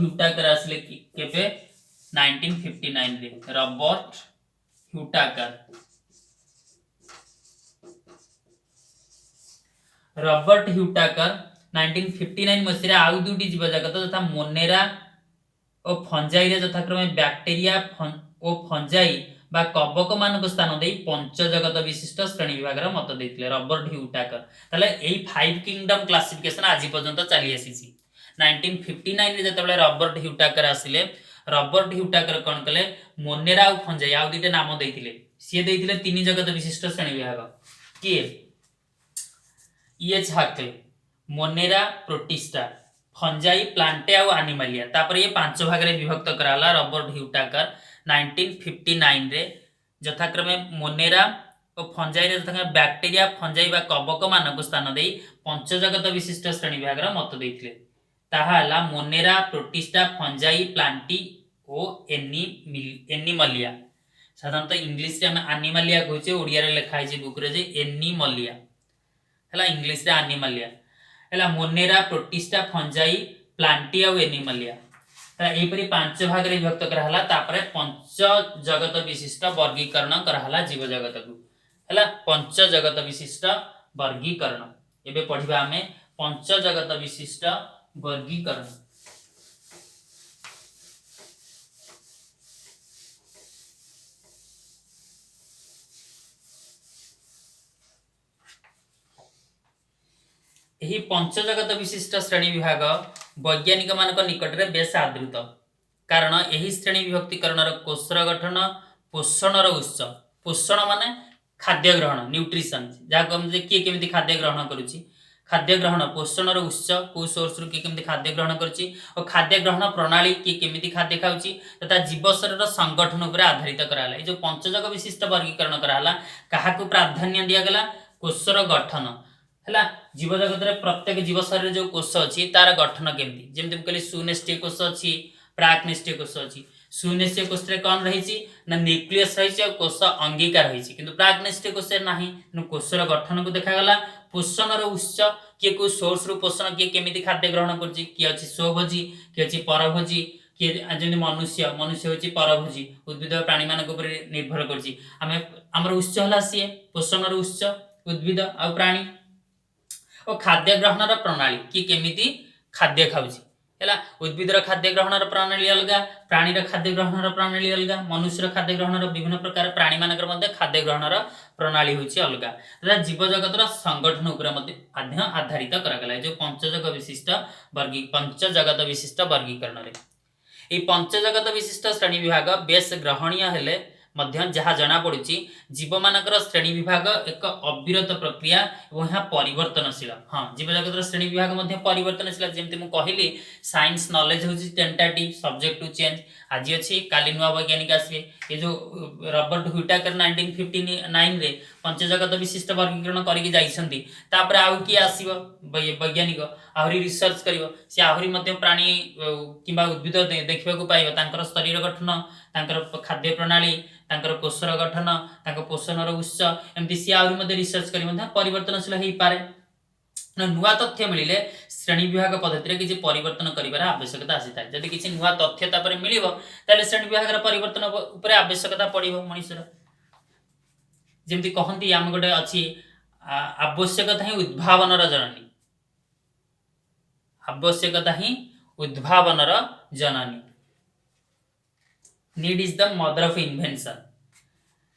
ह्यूटाकर आसले केबे 1959 रे रॉबर्ट ह्यूटाकर 1959 मसिया आउ दुटी जीव जगत तथा मोनेरा और फंजाई रे यथाक्रमे बैक्टीरिया और फंजाई बा कवक मानक स्थान दे पंच जगत विशिष्ट श्रेणी विभाग रा मत देथिले रॉबर्ट ह्यूटाकर तले एई फाइव किंगडम क्लासिफिकेशन आज पर्यंत चली आसीसी 1959 रे जतबेले रॉबर्ट ह्यूटाकर आसिले रॉबर्ट ह्यूटाकर कोन कले मोनेरा और फंजाई आउ दुटे नाम देथिले से देथिले तीन जगत विशिष्ट श्रेणी विभाग किए EH Haeckel Monera Protista fungi Plantae और एनिमलिया तापर ये पांच भाग रे विभक्त कराला रॉबर्ट ह्यूटाकर 1959 रे यथाक्रमे मोनेरा और फंजाई रे यथाक्रमे बैक्टीरिया फंजाई बा कवक मानक स्थान देई पंच जगत विशिष्ट श्रेणी विभाग रा मत देथिले ताहा हला मोनेरा प्रोटिस्टा फंजाई प्लांटी और एनिमलिया साधारणतः इंग्लिश रे हम एनिमलिया कहूचे ओडिया रे लिखा है बुक रे जे एनिमलिया हला इंग्लिश रे एनिमलिया हला मोनेरा प्रोटिस्टा फंजाई प्लांटी और एनिमलिया ता एई परी पांच भाग रे विभक्त कराहला तापरे पंच जगत विशिष्ट वर्गीकरण कराहला जीव जगत को हला पंच जगत विशिष्ट वर्गीकरण एबे पढिबा हमें पंच जगत विशिष्ट वर्गीकरण एही पंचजगत विशिष्ट श्रेणी विभाग वैज्ञानिक मानक निकट रे बेस आदृत कारण एही श्रेणी विभक्तिकरण कोषर गठन पोषणर उत्स पोषण माने खाद्य ग्रहण न्यूट्रिशन जाको हम जे के केमिति खाद्य ग्रहण करूची खाद्य ग्रहण पोषणर उत्स को सोर्स रु के केमिति खाद्य ग्रहण करूची और खाद्य ग्रहण प्रणाली के केमिति खाद्य खाउची तथा जीव शरीर संगठन ऊपर आधारित कराला ए जो पंचजग विशिष्ट वर्गीकरण कराला काहा को प्राधान्य दिया गेला कोषर गठन हला जीव जगत रे प्रत्येक जीव शरीर जो कोष अछि तार गठन केमिति जेमति कहली सुनिष्ठीय कोष अछि प्राकनिष्ठीय कोष अछि सुनिष्ठीय कोष रे कोन रहिछि ना न्यूक्लियस रहिछि और कोष अंगिका रहिछि किंतु प्राकनिष्ठीय कोष नाही न कोषर गठन को देखा गला पोषणर उत्स के को सोर्स रु पोषण के केमिति खाद्य ग्रहण करछि के अछि स्वभोजी के अछि परभोजी के जेमि मनुष्य होछि परभोजी उद्भिद प्राणी मानक ऊपर निर्भर करछि हमर उत्स हला सिए पोषणर उत्स उद्भिद और प्राणी और खाद्य ग्रहणर प्रणाली कि केमिति खाद्य खाउछि है। उद्भिदर खाद्य ग्रहण प्रणाली अलग, प्राणी खाद्य ग्रहण प्रणाली अलग, मनुष्य खाद्य ग्रहण विभिन्न प्रकार प्राणी मानकर मध्य खाद्य ग्रहण प्रणाली होची अलग। जीव जगतर संगठन उपर मध्य आधारित करागला जो पंचजगत विशिष्ट पंचजगत विशिष्ट वर्गीकरण रे। ये पंचजगत विशिष्ट श्रेणी विभाग बेस ग्रहणीय हेले मध्य जहाँ जना पड़ुची जीव मानकर श्रेणी विभाग एक अविरत प्रक्रिया और यहाँ परिवर्तनशील। हाँ, जीव जगत श्रेणी विभाग मध्य परिवर्तनशील जमती मु कहली साइंस नॉलेज होची टेंटेटिव सब्जेक्ट टू चेंज। आज अच्छी काली नुआ वैज्ञानिक आसवे ये जो रॉबर्ट हुइटाकर 1959 रे पंचजगत विशिष्ट वर्गीकरण करके जाइछंती। तापर आउ की आसीबो वैज्ञानिक आहरी रिसर्च करिवो से आहरी मध्य प्राणी किंबा उद्भिद देखिबा को पाइबो तांकर शरीर गठन तांकर खाद्य प्रणाली तांकर कोषर गठन तांकर पोषणर उत्स एमती सी आहरी मध्य रिसर्च करि मध्य परिवर्तनशील हेई पारे। नुआ तथ्य मिलिले श्रेणी विभाग पद्धति किसी परिवर्तन करिवार आवश्यकता आसीता। जदि किसी नुआ तथ्य तापर मिलिबो ताले श्रेणी विभाग परिवर्तन उपरे आवश्यकता पड़िबो मनुष्यर। जेमती कहंती आम गोटे अछि आवश्यकता ही उद्भावनर जननी, आवश्यकता ही उद्भावनर जननी। Need is the mother of invention,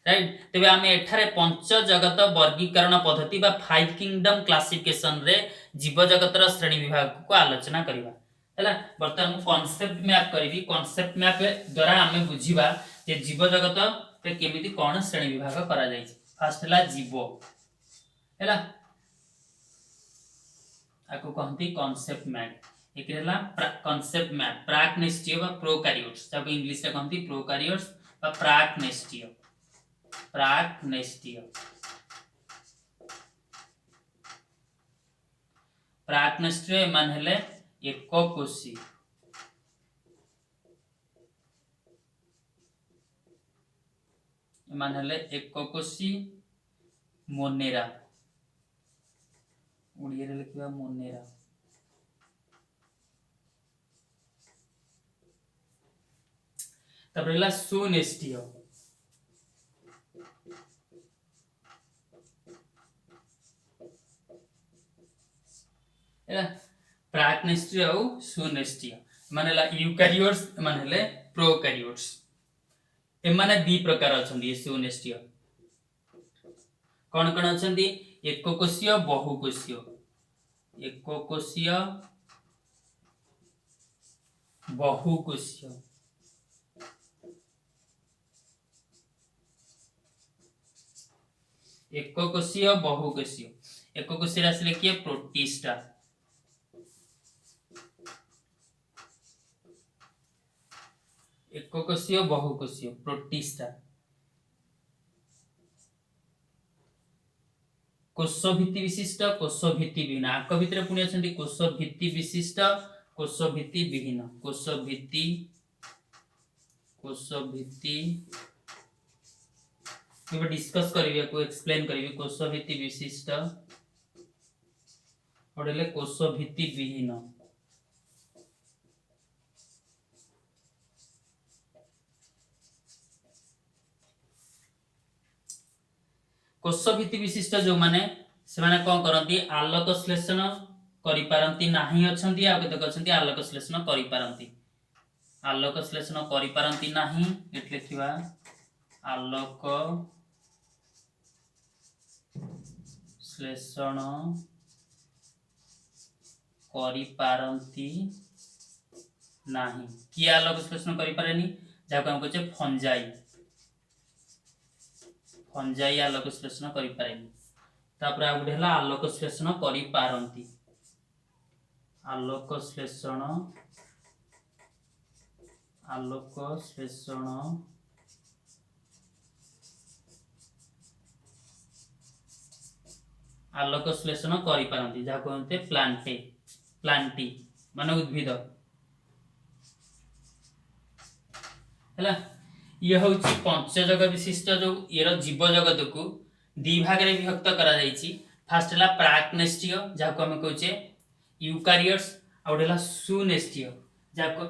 right. तेबे आमे एठारे पंच जगत वर्गीकरण पद्धति बा फाइव किंगडम क्लासिफिकेशन रे जीव जगतर श्रेणी विभाग को आलोचना करिबा हैला। वर्तमान कांसेप्ट मैप करिवि। कांसेप्ट मैप द्वारा आमे बुझिबा जे जीव जगत रे केमिति कोन श्रेणी विभाग करा जाय छै। फर्स्ट हला जीव हैला, आको कहंती कांसेप्ट मैप। एक हला कांसेप्ट मैप प्राकनेस्टीय बा प्रोकैरियोट्स, जब इंग्लिश रे कहंती प्रोकैरियोट्स बा प्राकनेस्टीय। प्राकनेस्टीय प्राकनेस्टीय मान हेले एकोकोशी, मान हेले एकोकोशी मोनेरा, उड़िया रे लिखिबा मोनेरा। तबरेला सुनेस्टीय, प्राकनेस्टीय और सुनेस्टीय मानेला यूकैरियोट्स मानेले प्रोकैरियोट्स। एमाने दी प्रकार अछंती सुनेस्टीय। कोन कोन अछंती? एकोकोशीय बहुकोशीय, एकोकोशीय बहुकोशीय। एकोकोशीय बहुकोशीय, एकोकोशीय आसले किए प्रोटिस्टा, एकोकोशीय बहुकोशीय प्रोटिस्टा। कोषभित्ति विशिष्ट कोषभित्ति विहीन, आक भितर पुणी अछंती कोषभित्ति विशिष्ट कोषभित्ति विहीन। कोषभित्ति केबे डिस्कस करिवे को एक्सप्लेन करिवे। कोषभित्ति विशिष्ट ओडेले कोषभित्ति विहीन। कोषभित्ति विशिष्ट जो माने से माने कोन करंती आलोक श्लेषण करि पारंती नाही अछंती, आ केते अछंती आलोक श्लेषण करि पारंती। आलोक श्लेषण करि पारंती नाही एट लिखिबा आलोक श्लेषण करि पारंती नाही। कि आलोक श्लेषण करि पारेनी जाको हम कहचे फंजाई, फंजाई आलोक श्लेषण करि पारेनी। तापर आ गुडे हला आलोक श्लेषण करि पारंती, आलोक श्लेषण आलोक श्लेषण करि पारंती जाको कहते प्लांटी माने उद्भिद हला। ये होची पंचजगत विशिष्ट जो येर जीव जगत को दी भाग रे विभक्त करा जायछि। फर्स्ट हला प्राकनेस्टीय जाको हम कहचे यूकैरियोट्स, और हला सुनेस्टीय जाको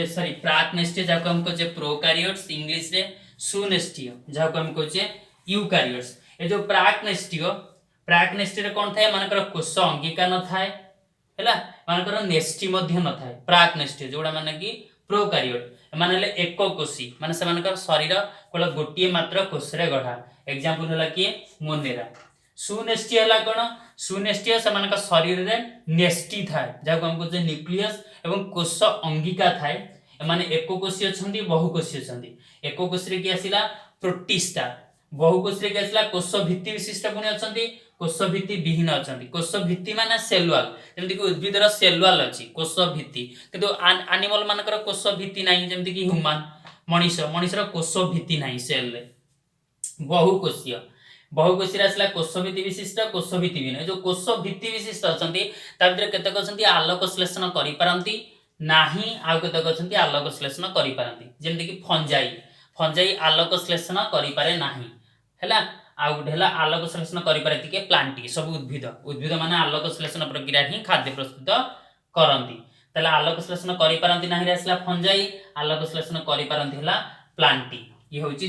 सॉरी प्राकनेस्टीय जाको हम कहचे प्रोकैरियोट्स, इंग्लिश रे सुनेस्टीय जाको हम कहचे यूकैरियोट्स। ए जो प्राकनेस्टीय रे कोन थाए मानकर कोष अंगिका न थाए, हैला मानकर नेस्टी मध्य न थाए प्राक नेस्टी जोड़ा माने कि प्रोकारियोट माने ले एकोकोशी माने से मानकर शरीर केवल गोटिए मात्र कोष रे गढ़ा एग्जांपल होला कि मोनेरा सुनेस्टी हला कोन सुनेस्टी से मानकर शरीर रे नेस्टी थाए जाको हम कहते न्यूक्लियस एवं कोष अंगिका थाए माने एकोकोशी अछंती बहुकोशी अछंती एकोकोशी रे कि आसिला प्रोटिस्टा बहुकोशी रे कि आसिला कोष भित्ति विशिष्ट पुणी अछंती कोष भित्ति विहीन अछंती कोष भित्ति माने सेल वॉल जेमति कि उद्भिदर सेल वॉल अछि कोष भित्ति किंतु एनिमल मानकर कोष भित्ति नाही जेमति कि ह्यूमन मनुष्यर कोष भित्ति नाही सेल रे बहुकोशीय बहुकोशी आसला कोष भित्ति विशिष्ट कोष भित्ति विहीन जो कोष भित्ति विशिष्ट अछंती ता भितर केतक अछंती आलोक श्लेषण करि पारंती नाही आ केतक अछंती आलोक श्लेषण करि पारंती जेमति कि फंजाई आलोक श्लेषण करि पारे नाही हैला आ गुटे हला आलोक श्लेषण करि पारे तिके प्लांटी सब उद्भिद माने आलोक श्लेषण प्रक्रिया ही खाद्य प्रस्तुत करंती तला आलोक श्लेषण करि पारंती नाही रे आसला फंजाई आलोक श्लेषण करि पारंती हला प्लांटी ये होची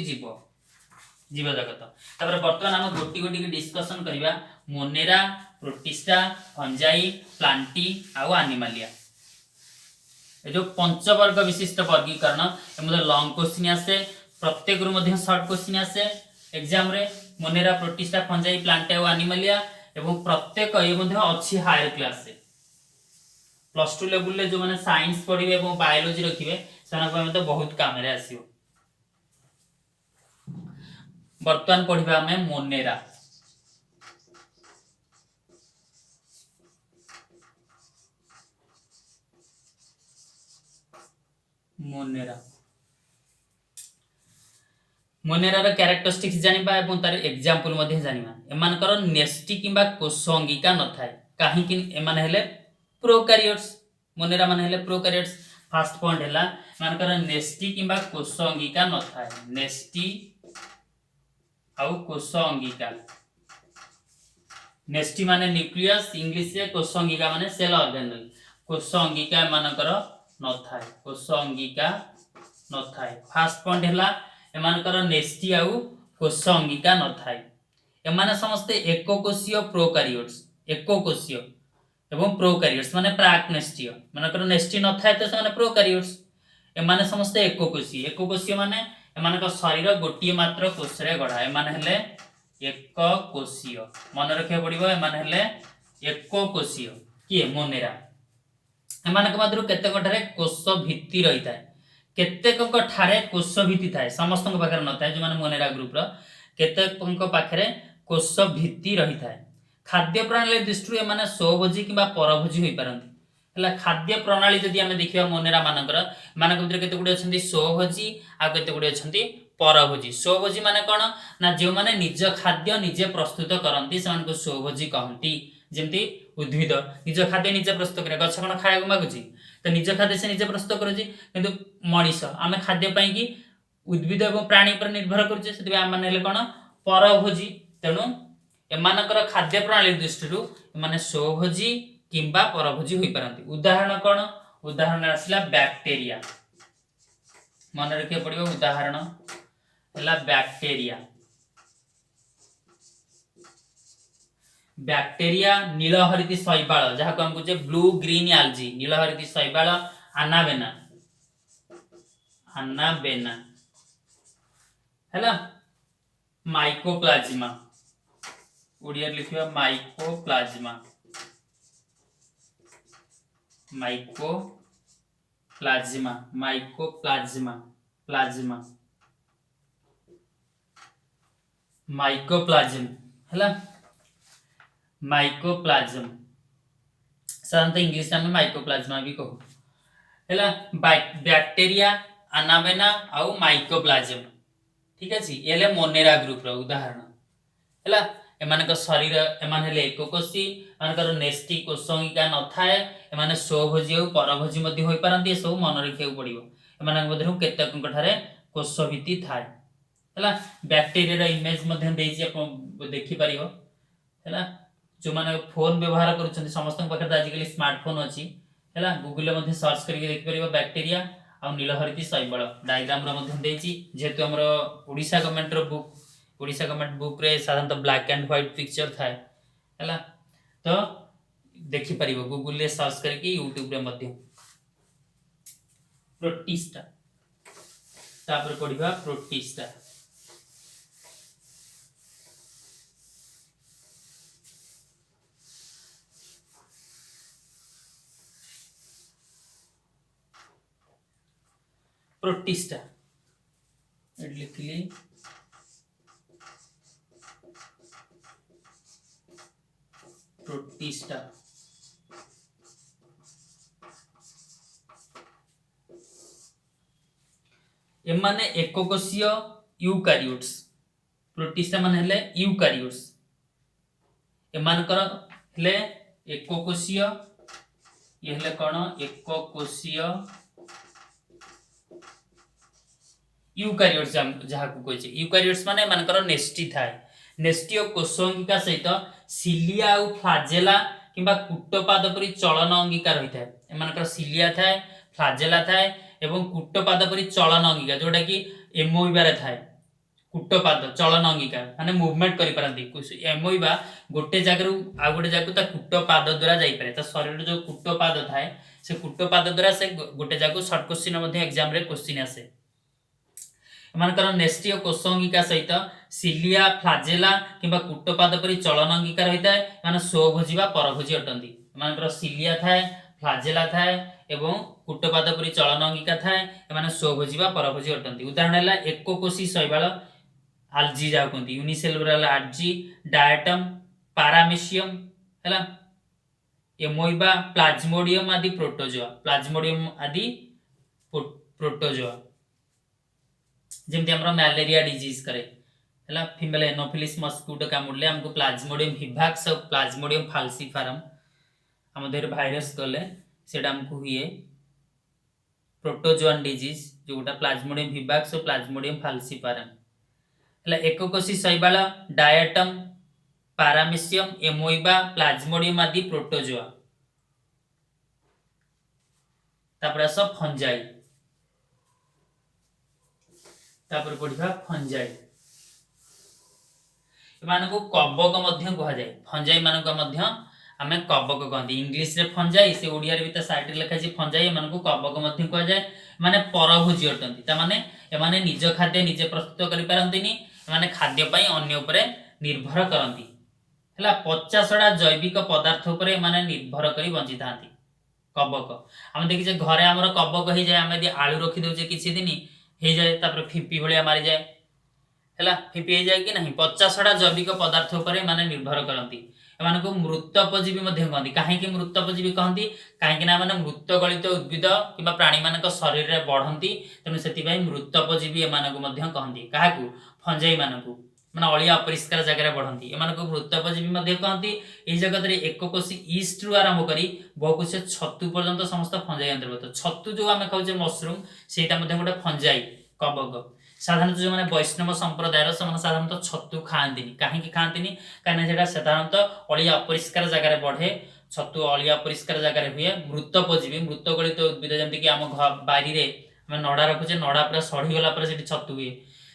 जीव जगत तापर वर्तमान हम गोटी गोटी के डिस्कशन करिवा मोनेरा प्रोटिस्टा फंजाई प्लांटी आ एनिमलिया ए जो पंचवर्ग विशिष्ट वर्गीकरण एमदे लॉन्ग क्वेश्चन आसे प्रत्येक रु मध्ये शॉर्ट क्वेश्चन आसे एग्जाम रे मोनेरा प्रोटिस्टा फंजाई प्लांटी आ एनिमलिया एवं प्रत्येक ए मध्ये अछि हायर क्लास से प्लस 2 लेवल ले जो माने साइंस पढिबे एवं बायोलॉजी रखिबे सना को मते बहुत काम रे आसीओ वर्तमान पढ़िबा हमें मोनेरा मोनेरा रो कैरेक्टरिस्टिक्स जानिबा एवं तार एग्जांपल मध्ये जानिबा एमानकर नेस्टी किबा कोष अंगिका न थाए काहे कि एमान हेले प्रोकैरियोट्स मोनेरा मान हेले प्रोकैरियोट्स फर्स्ट पॉइंट हैला मानकर नेस्टी किबा कोष अंगिका न थाए नेस्टी आउ कोष अंगिका नेस्टी माने न्यूक्लियस इंग्लिश रे कोष अंगिका माने सेल ऑर्गेनेल कोष अंगिका मानकर न थाए कोष अंगिका न थाए फर्स्ट पॉइंट हैला एमानकर नेस्टी आउ कोष अंगिका न थाए एमाने समस्त एकोकोशीय प्रोकैरियोट्स एकोकोशीय एवं प्रोकैरियोट्स माने प्राकनेस्टीय मानकर नेस्टी न थाए तो माने प्रोकैरियोट्स एमाने समस्त एकोकोशीय माने एमानक शरीर गोटिए मात्र कोष रे गढ़ा एमाने हेले एकोकोशीय मन रखे पड़िबो एमाने हेले एकोकोशीय किए मोनेरा एमानक मात्र केते कठारे कोष भित्ति रही थाए केतेक ठारे कोष भित्ति थाए समस्त पाखरे न थाए जो माने मोनेरा ग्रुप रो केतेक पाखरे कोष भित्ति रही थाए खाद्य प्रणाली दृष्टि एमाने स्वभोजी किबा परभोजी होई पारंती हला खाद्य प्रणाली जदि हमें देखिबा मोनेरा मानक भितर केते गुडी अछंती स्वभोजी आ केते गुडी अछंती परभोजी स्वभोजी माने कोन ना जे माने निज खाद्य निजे प्रस्तुत करंती समान को स्वभोजी कहंती जेमती उद्भिद निज खाद्य निजे प्रस्तुत करे गछ कोन खाया मागुची तो निज खाद्य से निजे प्रस्तुत करूची किंतु मनीष आमे खाद्य पई कि उद्भिद एवं प्राणी पर निर्भर करूचे सेति आम माने ले कोन परभोजी तेनु एमानकर खाद्य प्रणाली दृष्टिरु माने स्वभोजी किंबा परभोजी होई पारंती उदाहरण कोन उदाहरण आसला बैक्टीरिया मन रखे पड़िबो उदाहरण हला बैक्टीरिया नीलहरित शैवाल जहा को हम कहजे ब्लू ग्रीन एल्गी नीलहरित शैवाल अनाबेना हला माइकोप्लाज्मा ओडिया लिखिबा माइकोप्लाज्मा माइकोप्लाज्म हला माइकोप्लाज्म साधारणतः इंग्लिश में माइकोप्लाज्मा भी कहू हला बैक्टीरिया अनाबेना आउ माइकोप्लाज्म ठीक अछि एले मोनेरा ग्रुप रो उदाहरण हला एमानक शरीर एमान हेले एकोकोशी मानकर नेस्टी कोषंगिका न थाए एमाने स्वभोजी और परभोजी मध्ये होई पारंती सब मन रखियो पड़िबो एमानक मध्यरु केतेक ठारे कोष भित्ति थाए हला बैक्टीरिया रो इमेज मध्ये देछि आपण देखि परिबो हला जो माने फोन व्यवहार करूछन समस्त पाखे आजिकली स्मार्टफोन अछि हला गूगल मध्ये सर्च करके देखि परिबो बैक्टीरिया आ नीलहरित शैवाल डायग्राम रो मध्ये देछि जेतु हमरो ओडिसा गवर्नमेंट बुक रे साधारणतः ब्लैक एंड व्हाइट पिक्चर थाए हला तो देखि परिबो गूगल रे सर्च करके यूट्यूब रे मध्य प्रोटिस्टा तापर पढ़िबा प्रोटिस्टा प्रोटिस्टा लिखली प्रोटिस्टा एमाने एककोशीय यूकारियोट्स प्रोटिस्टा माने हेले यूकारियोट्स एमानकर हेले एककोशीय ये हेले कोन एककोशीय यूकारियोट्स जहा को कहै छै यूकारियोट्स माने एमानकर नेस्टी थाए नेस्टीय कोषअंगिका सहित सिलिया और फ्लाजेला किंबा कूटपाद परि चलन अंगिका रही थाए एमानकर सिलिया थाए फ्लाजेला थाए एवं कूटपाद परि चलन अंगिका जोटा कि एमोइबा रे थाए कूटपाद चलन अंगिका माने मूवमेंट करि परंती एमोइबा गोटे जगह आ गोटे जगह ता कूटपाद द्वारा जाई पारे ता शरीर जो कूटपाद थाए से कूटपाद द्वारा से गोटे जगह शॉर्ट क्वेश्चन मध्ये एग्जाम रे क्वेश्चन आसे एमानकर नेस्टीय कोषअंगिका सहित सिलिया फ्लाजेला किंबा कूटपाद परि चलन अंगिका रही थाए माने स्वभोजी बा परभोजी अटंती एमानकर सिलिया थाए फ्लाजेला थाए एवं कूटपाद परि चलन अंगिका थाए एमाने स्वभोजी बा परभोजी अटंती उदाहरण हैला एककोशी शैवाल आल्जी जा कहंती यूनिसेलुलर आल्जी डायटम पारामेसियम हैला एमोइबा प्लाज्मोडियम आदि प्रोटोजोआ प्लाज्मोडियम आदि प्रोटोजोआ जेमती हमरा मलेरिया डिजीज करे हैला फीमेल एनोफिलिस मस्किटो कामुडले हमको प्लाज्मोडियम विभाक्स और प्लाज्मोडियम फाल्सिफारम हम देर वायरस गले सेटा हमको हुए प्रोटोजोआन डिजीज जोटा प्लाज्मोडियम विभाक्स और प्लाज्मोडियम फाल्सिफारम हैला एककोशी शैवाल डायटम पारामेसियम एमोइबा प्लाज्मोडियम आदि प्रोटोजोआ तापर सब फंजाई तापर पढ़िबा फंजाई एमानको कबक मध्य कहा जाय फंजाई मानको मध्य आमे कबक कहंती इंग्लिश रे फंजाई से ओडिया रे भी साइड रे लिखा छै फंजाई एमानको कबक मध्य कहा जाय माने परभोजी अटंती ता माने एमाने निज खाद्य निजे प्रस्तुत करि पारंतीनी एमाने खाद्य पई अन्य उपरे निर्भर करंती हला 50टा जैविक पदार्थ उपरे माने निर्भर करी बंची थांती कबक हम देखि जे घरे हमर कबक ही जाय हम यदि आलू रखि दउ जे किछि दिनी हे जाए तापर फिपी भलिया मारी जाए हैला फिपी हे जाए कि नहीं 50टा जैविक पदार्थ उपरे माने निर्भर करंती एमानको मृतपजीवी मध्ये कहंती काहे कि मृतपजीवी कहंती काहे कि ना माने मृत गलित उद्भिद किबा प्राणी मानक शरीर रे बढ़ंती तनु सेति भाई मृतपजीवी एमानको मध्ये कहंती काहाकू फंजाई मानकू माने अलिया अपरिष्कार जगह रे बढ़ंती एमानको मृतपजीवी मध्ये कहंती ए जगत रे एककोशी ईस्ट रु आरंभ करी बहुकोशी छतु पर्यंत समस्त फंजाई अंतर्गत छतु जो आमे खाउचे मशरूम सेटा मध्ये गोटे फंजाई कबक साधारणतः जो माने वैष्णव संप्रदायर से माने साधारणतः छतु खाआंतीनी काहे कि खाआंतीनी काने जेटा साधारणतः अलिया अपरिष्कार जगह रे बढ़े छतु अलिया अपरिष्कार जगह रे हुए मृतपजीवी मृतगलित उद्भिद जेमति कि आम बारी रे हम नडा रखुचे नडा पूरा सड़ी गला पर सेठी छतु हुए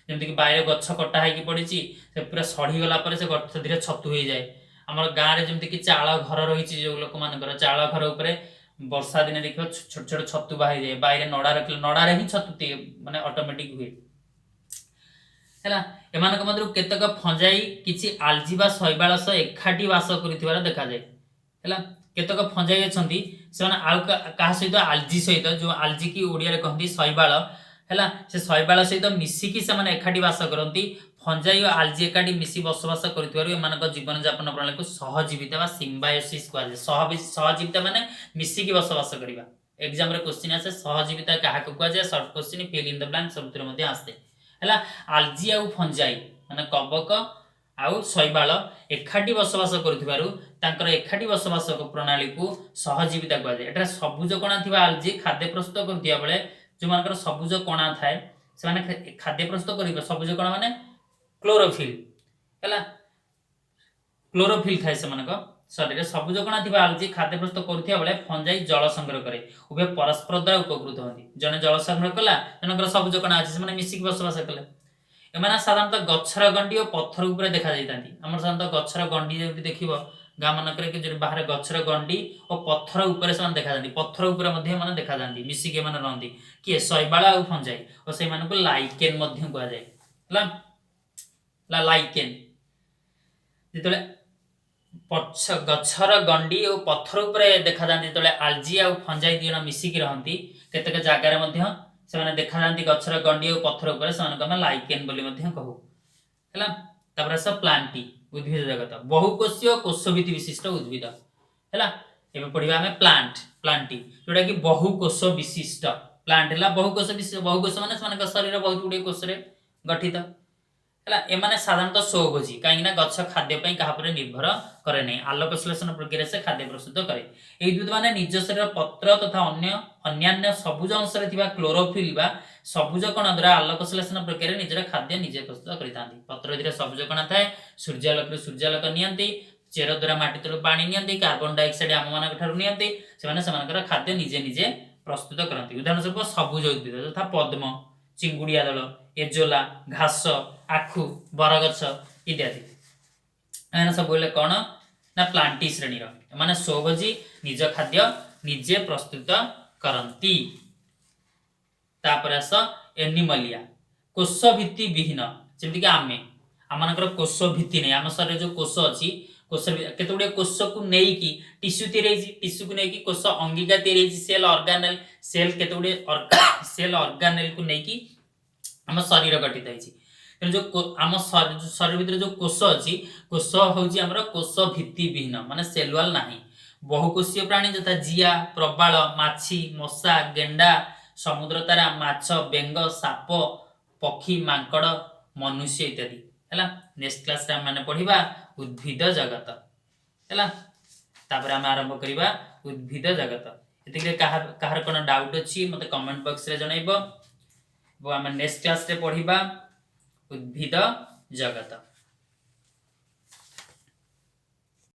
जेमति कि बाहर गछ कटा है कि पड़ीची से पूरा सड़ी गला पर से गछ धीरे छतु हो जाए हमर गां रे जेमति कि चाळ घर रहिची जो लोक मानकर चाळ घर ऊपर वर्षा दिन देखियो छोट छोट छतु बाहर जाए बाहर नडा रखले नडा रे ही छतु माने ऑटोमेटिक हुए हैला एमानक मधुर केतक फंजाई किछि आल्जी बा शैवाल सह एकाठी वास करिथिबार देखा जाय हैला केतक फंजाई अछंती से माने आउ का सहित आल्जी सहित जो आल्जी की ओडिया रे कहंती शैवाल हैला से शैवाल सहित मिसी की से माने एकाठी वास करंती फंजाई और आल्जी एकाठी मिसी बसवास करिथिबार एमानक जीवन यापन प्रणाली को सहजीविता बा सिम्बायोसिस कहै छै सहजीविता माने मिसी की बसवास करिबा एग्जाम रे क्वेश्चन आसे सहजीविता काहा को कहै छै short question fill in the blank सबतिर मध्ये आसे हैला आल्जी आ फंजाई माने कबक आउ शैवाल एकाठी बसवास करिथिबारु तांकर एकाठी बसवास प्रणाली को सहजीविता कहै छै एटा सबुज कणा थिबा आल्जी खाद्य प्रस्तुत करथिया बेले जो मानकर सबुज कणा थाए से माने खाद्य प्रस्तुत करिबा सबुज कणा माने क्लोरोफिल हैला क्लोरोफिल थाए से मानक शरीर सबुज कणा थिबा आल्जी खाद्य प्रस्तुत करथिया बेले फंजाई जल संग्रह करे उभय परस्पर द्वारा उपकृत होती जने जल संग्रह कला जनकर सबुज कणा अछि से माने मिसिक बसवास कले एमाना साधारणतः गछर गंडी और पत्थर ऊपर देखा जाइतांती हमर साधारणतः गछर गंडी जेति देखिबो गाँ मानक जो बाहर गछर गंडी और पत्थर ऊपर से देखा जाती पत्थर ऊपर देखा जाती मिसिके माने रहती किए शैवाल और फंजाई और से लाइकेन कहुए लाइकेन जिते गछर गंडी और पत्थर उपरे देखा जाती जो आलजी और फंजाई दी मिसिकी रहती केतेक जगार से देखा जाती गछर गंडी और पत्थर उपर से लाइकेन बोली कहू है सब प्लांटी उद्भिद जगत बहुकोशीय कोषभित्ति विशिष्ट उद्भिद है एवं पढ़ा आम प्लांट प्लांटी जोटा कि बहुकोश विशिष्ट प्लांट है बहुकोश विशिष्ट बहुकोश माने शरीर बहुत गुड़े कोष गठित है एमाने साधारणतः स्वभोजी कहीं गछ खाद्य क्या निर्भर करे नहीं आलोक संश्लेषण प्रक्रिया से खाद्य प्रस्तुत करे उद्भिद माने निज शरीर पत्र तथा अन्य सबुज अंश क्लोरोफिल बा सबुज कण द्वारा आलोक संश्लेषण प्रक्रिया निजर खाद्य निजे प्रस्तुत करता पत्र धीरे सबुज कण थाए सूर्यालोक नियंती चेर द्वारा माटी तलू पानी नियंती कार्बन डाइऑक्साइड आम मान खाद्य निजे निजे प्रस्तुत करती उदाहरण स्वरूप सबुज उद्भिद तथा पद्म चिंगुड़िया दल एजोला घास आखु बरगछ इत्यादि एना सब बोले कौन ना प्लांटी श्रेणी माने स्वभोजी निज खाद्य निजे प्रस्तुत करती तापर आस एनिमलिया कोष भित्ति विहीन जमती कि आमे आमनकर कोष भित्ति नहीं आम शरीर जो कोष अच्छी कोष केते कोष को नेकी टिश्यू टिश्यू को नेकी कोष अंगिका सेल ऑर्गेनेल सेल केते सेल ऑर्गेनेल को नेकी आम शरीर गठित है जो आम शरीर भीतर जो कोष अच्छी कोष हूँ आमर कोष भित्ति विहीन माने सेलुआल नाही बहुकोशीय प्राणी तथा जिया प्रबाल माछी मशा गेंडा समुद्र तारा माछ बेंग साप पक्षी मांकड़ मनुष्य इत्यादि है नेक्स्ट क्लास रे माने पढ़िबा उद्भिद जगत है तापर आम आरंभ करिबा उद्भिद जगत एतिके कहार कोन डाउट अछि मते कमेंट बॉक्स रे जणाइबो आम नेक्स्ट क्लास रे पढ़िबा उद्भिद जगत।